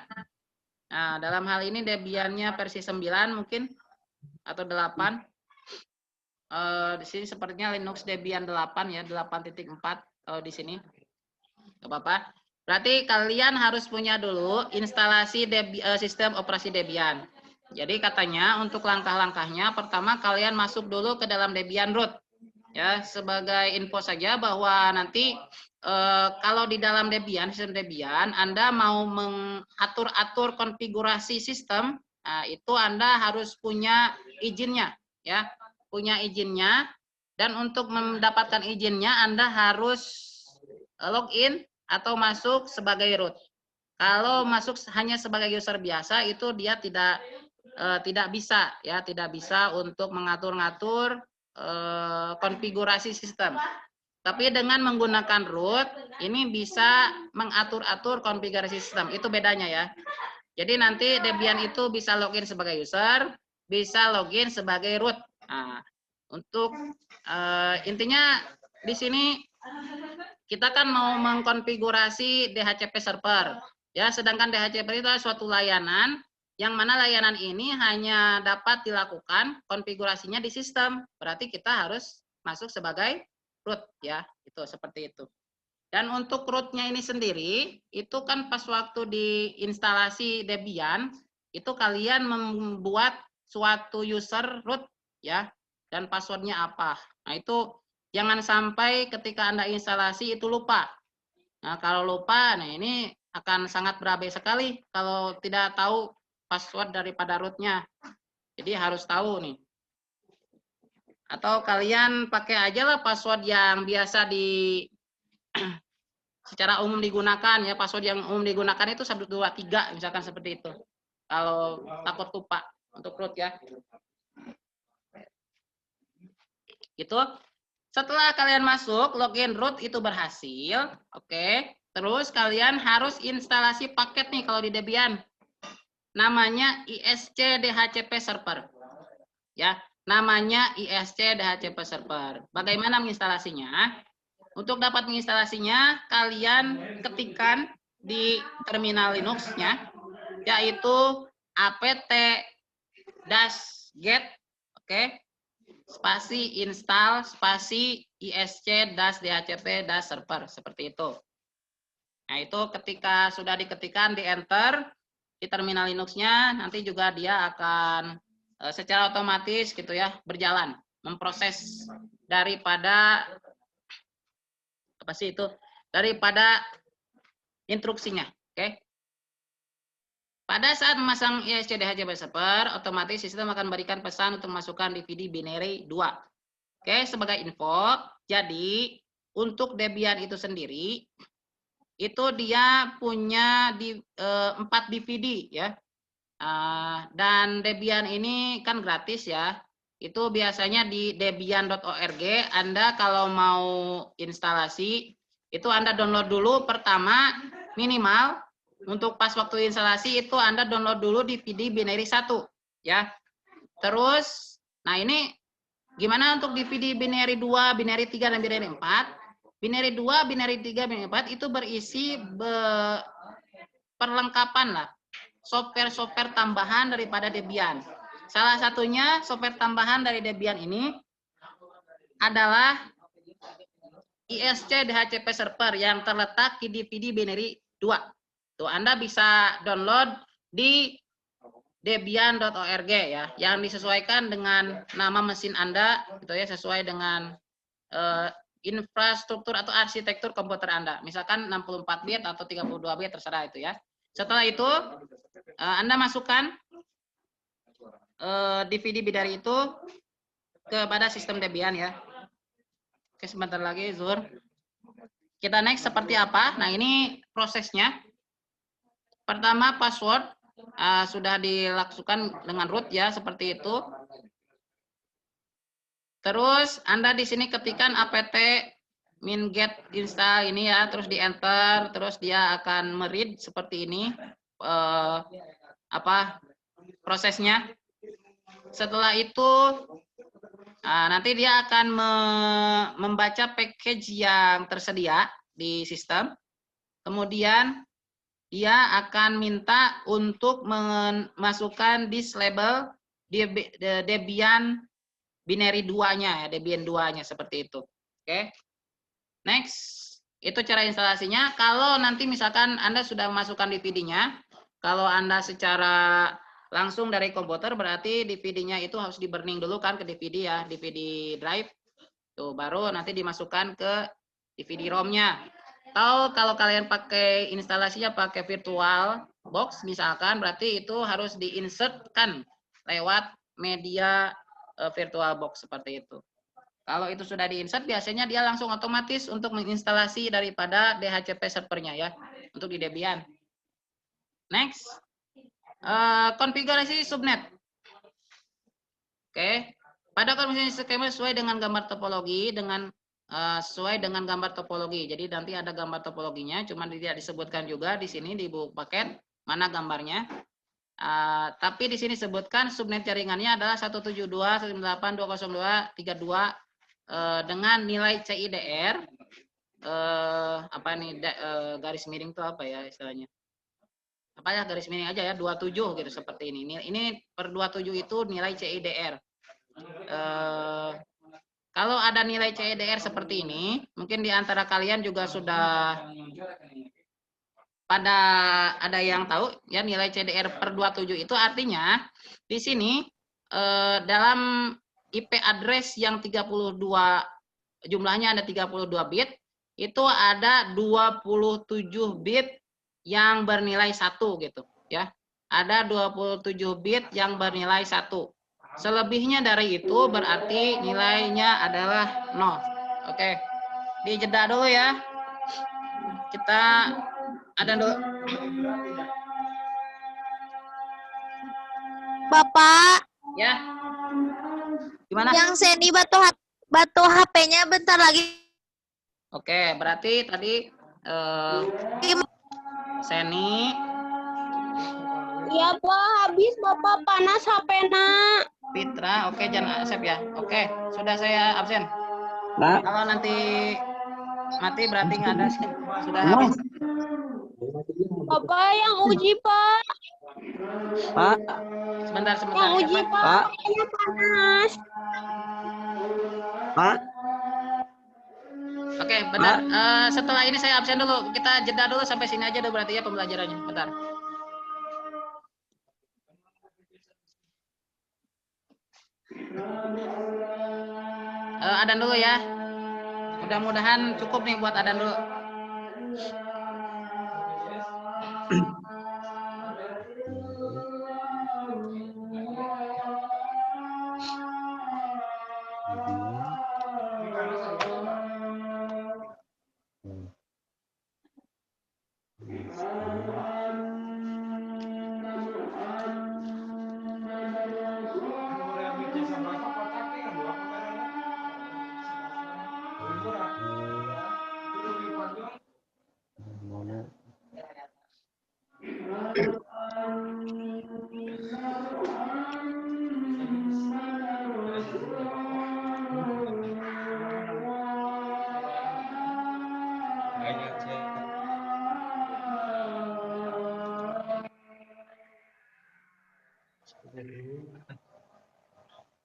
Nah, dalam hal ini Debiannya versi 9 mungkin atau 8. Di sini sepertinya Linux Debian 8 ya, 8.4 kalau di sini. Enggak apa-apa. Berarti kalian harus punya dulu instalasi sistem operasi Debian. Jadi katanya untuk langkah-langkahnya pertama kalian masuk dulu ke dalam Debian root. Ya, sebagai info saja bahwa nanti kalau di dalam Debian, sistem Debian, Anda mau mengatur-atur konfigurasi sistem, nah, itu Anda harus punya izinnya, ya, punya izinnya. Dan untuk mendapatkan izinnya, Anda harus login atau masuk sebagai root. Kalau masuk hanya sebagai user biasa, itu dia tidak bisa, ya, tidak bisa untuk mengatur-ngatur konfigurasi sistem. Tapi dengan menggunakan root, ini bisa mengatur-atur konfigurasi sistem. Itu bedanya ya. Jadi nanti Debian itu bisa login sebagai user, bisa login sebagai root. Nah, untuk intinya di sini kita kan mau mengkonfigurasi DHCP server. Ya, sedangkan DHCP itu adalah suatu layanan yang mana layanan ini hanya dapat dilakukan konfigurasinya di sistem. Berarti kita harus masuk sebagai root ya, itu seperti itu. Dan untuk rootnya ini sendiri, itu kan pas waktu diinstalasi Debian, itu kalian membuat suatu user root ya, dan passwordnya apa. Nah itu jangan sampai ketika Anda instalasi itu lupa. Nah kalau lupa, nah ini akan sangat berabe sekali kalau tidak tahu password daripada rootnya. Jadi harus tahu nih. Atau kalian pakai aja lah password yang biasa secara umum digunakan ya. Password yang umum digunakan itu 1, 2, 3 misalkan seperti itu. Kalau takut lupa untuk root ya. Gitu. Setelah kalian masuk login root itu berhasil, oke. Terus kalian harus instalasi paket nih kalau di Debian. Namanya ISC DHCP server. Ya, namanya ISC DHCP server. Bagaimana menginstalasinya? Untuk dapat menginstalasinya, kalian ketikkan di terminal Linux-nya, yaitu apt-get, oke, spasi install, spasi ISC-DHCP-server, seperti itu. Nah, itu ketika sudah diketikkan, di enter, di terminal Linux-nya nanti juga dia akan secara otomatis gitu ya berjalan memproses daripada apa sih itu daripada instruksinya. Oke. Pada saat memasang ISC DHCP server, otomatis sistem akan memberikan pesan untuk masukkan DVD binary 2. Oke, sebagai info, jadi untuk Debian itu sendiri, itu dia punya 4 DVD ya. Dan Debian ini kan gratis ya. Itu biasanya di debian.org. Anda kalau mau instalasi, itu Anda download dulu pertama minimal. Untuk pas waktu instalasi itu Anda download dulu DVD binary 1 ya. Terus, nah ini gimana untuk DVD binary 2, binary 3 dan binary 4? Binary 2, binary 3, binary 4 itu berisi perlengkapan lah. Software-software tambahan daripada Debian. Salah satunya software tambahan dari Debian ini adalah ISC DHCP server yang terletak di DVD binary 2. Tuh, Anda bisa download di debian.org ya, yang disesuaikan dengan nama mesin Anda, gitu ya, sesuai dengan infrastruktur atau arsitektur komputer Anda. Misalkan 64 bit atau 32 bit terserah itu ya. Setelah itu Anda masukkan DVD binary itu kepada sistem Debian ya. Oke, sebentar lagi Zur. Kita next seperti apa? Nah, ini prosesnya. Pertama, password sudah dilakukan dengan root ya, seperti itu. Terus Anda di sini ketikkan apt min get install ini ya, terus di enter, terus dia akan meread seperti ini prosesnya. Setelah itu nanti dia akan membaca package yang tersedia di sistem. Kemudian dia akan minta untuk memasukkan disk label Debian binary 2-nya ya, Debian 2-nya seperti itu. Oke. Next, itu cara instalasinya. Kalau nanti misalkan Anda sudah memasukkan DVD-nya, kalau Anda secara langsung dari komputer berarti DVD-nya itu harus di-burning dulu kan ke DVD ya, DVD drive. Tuh, baru nanti dimasukkan ke DVD ROM-nya. Atau kalau kalian pakai instalasinya pakai virtual box misalkan, berarti itu harus diinsertkan lewat media virtual box seperti itu. Kalau itu sudah diinsert, biasanya dia langsung otomatis untuk menginstalasi daripada DHCP servernya ya, untuk di Debian. Next, konfigurasi subnet. Oke, pada konfigurasi skema sesuai dengan gambar topologi sesuai dengan gambar topologi. Jadi nanti ada gambar topologinya, cuma tidak disebutkan juga di sini di buku paket mana gambarnya. Tapi di sini sebutkan subnet jaringannya adalah 172.168.202.32 dengan nilai CIDR garis miring itu apa ya istilahnya? Apa ya, garis miring aja ya, 27 gitu seperti ini. Ini per 27 itu nilai CIDR. Kalau ada nilai CIDR seperti ini, mungkin di antara kalian juga sudah ada yang tahu ya nilai CIDR per 27 itu artinya di sini dalam IP address yang 32 jumlahnya ada 32 bit, itu ada 27 bit yang bernilai 1 gitu ya. Ada 27 bit yang bernilai 1. Selebihnya dari itu berarti nilainya adalah 0. Oke. Dijeda dulu ya. Kita ada dulu. Bapak, Ya. Gimana? yang Seni batu HP-nya bentar lagi. Oke, berarti tadi Seni. Iya, Pak, habis Bapak panas HP-nya. Fitra, oke, jangan accept ya. Oke, sudah saya absen. Pak. Kalau nanti mati berarti nggak ada, sudah habis. Bapak yang uji, Pak. Pak. Sebentar. Yang uji, Ya, Pak. HP-nya panas. Pak. Oke, bentar. Setelah ini saya absen dulu. Kita jeda dulu sampai sini aja dulu berarti ya pembelajarannya. Bentar. Adan dulu ya. Mudah-mudahan cukup nih buat adan dulu.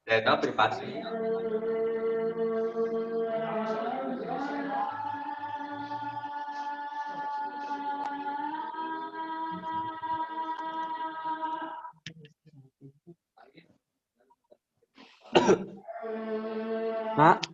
Data privasi. Mak,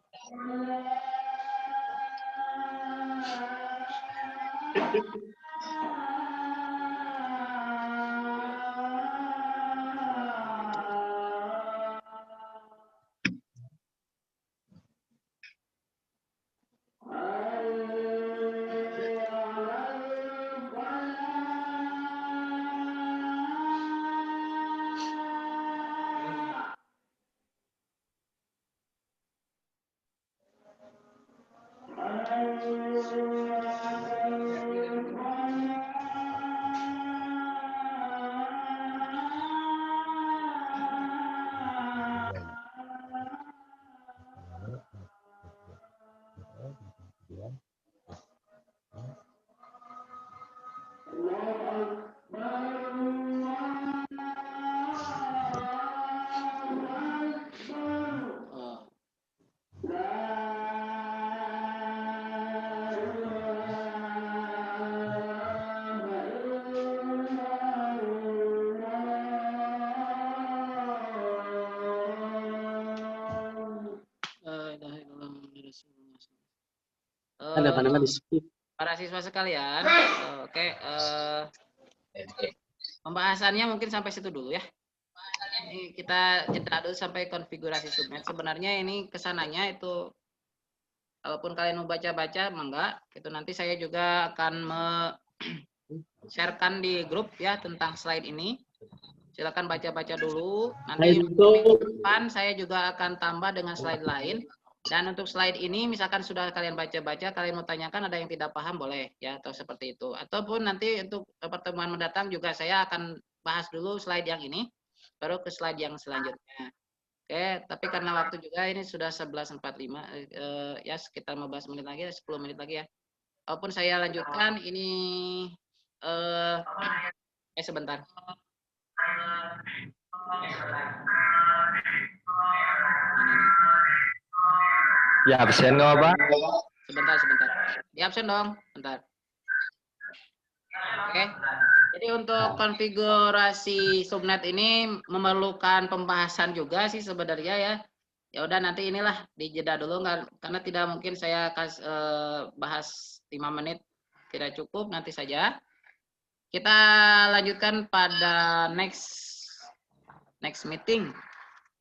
Ada pandangan di skip. Para siswa sekalian, oke, pembahasannya mungkin sampai situ dulu ya. Ini kita jeda dulu sampai konfigurasi subnet. Sebenarnya ini kesananya itu, walaupun kalian mau baca-baca, enggak, itu nanti saya juga akan sharekan di grup ya tentang slide ini. Silakan baca-baca dulu. Nanti minggu depan saya juga akan tambah dengan slide lain. Dan untuk slide ini, misalkan sudah kalian baca-baca, kalian mau tanyakan ada yang tidak paham, boleh ya, atau seperti itu. Ataupun nanti untuk pertemuan mendatang juga saya akan bahas dulu slide yang ini, baru ke slide yang selanjutnya. Oke, tapi karena waktu juga ini sudah 11.45, ya sekitar 15 menit lagi, 10 menit lagi ya. Walaupun saya lanjutkan, ini sebentar. Ya absen nggak apa? Sebentar. Di absen dong, bentar. Oke. Jadi untuk konfigurasi subnet ini memerlukan pembahasan juga sih sebenarnya ya. Ya udah nanti inilah dijeda dulu karena tidak mungkin saya bahas 5 menit tidak cukup, nanti saja. Kita lanjutkan pada next meeting.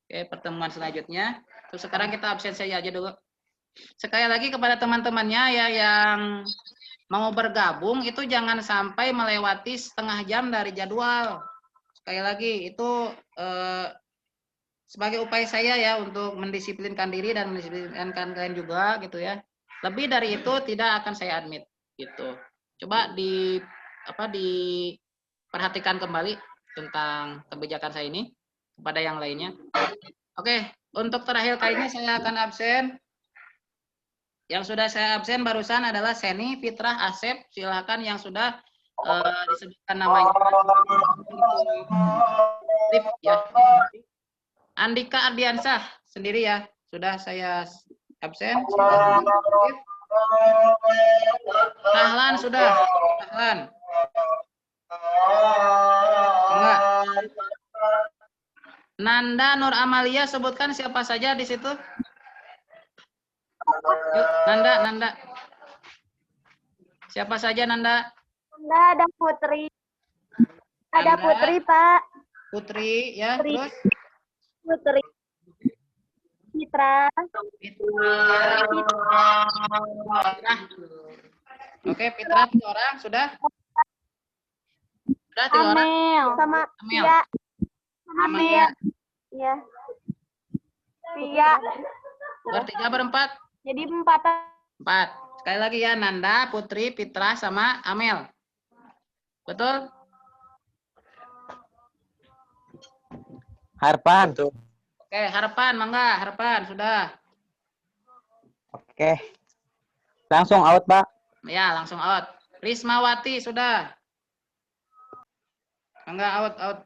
Oke, pertemuan selanjutnya. Terus sekarang kita absen saja aja dulu. Sekali lagi kepada teman-temannya ya yang mau bergabung itu jangan sampai melewati setengah jam dari jadwal. Sekali lagi itu sebagai upaya saya ya untuk mendisiplinkan diri dan mendisiplinkan kalian juga gitu ya. Lebih dari itu tidak akan saya admit gitu. Coba diperhatikan kembali tentang kebijakan saya ini kepada yang lainnya. Oke, untuk terakhir kali ini saya akan absen. Yang sudah saya absen barusan adalah Seni, Fitrah, Asep. Silakan yang sudah disebutkan namanya. Ya. Andika Ardiansah sendiri ya. Sudah saya absen. Rahlan sudah. Rahlan. Enggak. Nanda Nur Amalia, sebutkan siapa saja di situ. Yuk, Nanda. Siapa saja Nanda? Nanda ada Putri. Ada Nanda. Putri, Pak. Putri, ya. Putri. Terus? Putri. Citra. Fitra. Oke, Fitra 3 orang. Sudah? Sudah 3 orang? Amel. Sama Amel. Tia. Sama Tia. Iya. Tia. Bertiga berempat? Jadi 4. 4. Sekali lagi ya, Nanda, Putri, Fitra, sama Amel. Betul? Harpan. Oke, Harapan, mangga. Harapan, sudah. Oke. Langsung out, Pak. Ya, langsung out. Rismawati, sudah. Mangga, out.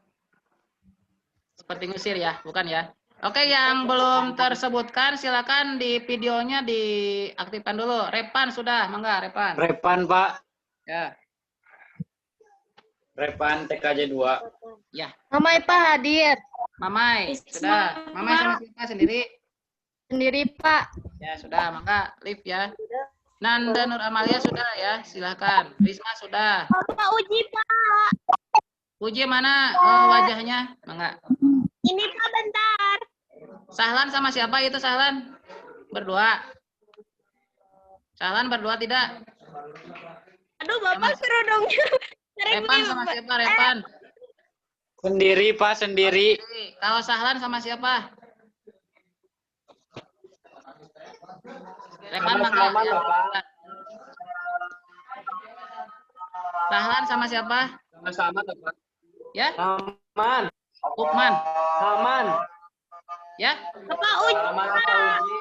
Seperti ngusir ya, bukan ya? Oke, yang belum tersebutkan, silakan di videonya diaktifkan dulu. Repan, sudah. Mangga, Repan. Repan, Pak. Ya, Repan TKJ 2. ya. Mamai Pak hadir. Mamai, sudah. Mamai sama siapa sendiri? Sendiri, Pak. Ya, sudah. Mangga, live ya. Nanda Nur Amalia sudah ya, silakan. Risma sudah. Bapak uji, Pak. Puji mana wajahnya? Mangga. Ini Pak bentar. Sahlan sama siapa itu Sahlan? Berdua. Sahlan berdua tidak? Aduh, Bapak kerudungnya. Repan sama siapa? Repan. Sendiri, Pak, sendiri. Kalau Sahlan sama siapa? Repan mangga. Ya. Sahlan sama siapa? Sama-sama, Pak. Ya? Aman. Lukman. Aman. Ya? Bapak uji. Aman, Pak Uji.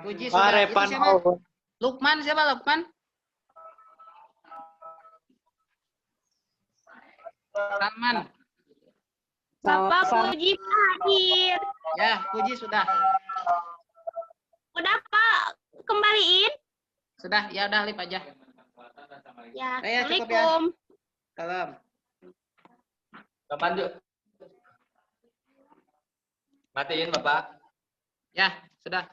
Puji Pak sudah. Itu Repan siapa? Lukman siapa Lukman? Salman. Bapak Puji hadir. Ya, Puji sudah. Udah, Pak. Kembaliin. Sudah, ya udah lip aja. Ya, Ya, cukup ya. Assalamualaikum. Salam. Kapan yuk? Matiin Bapak. Ya, sudah.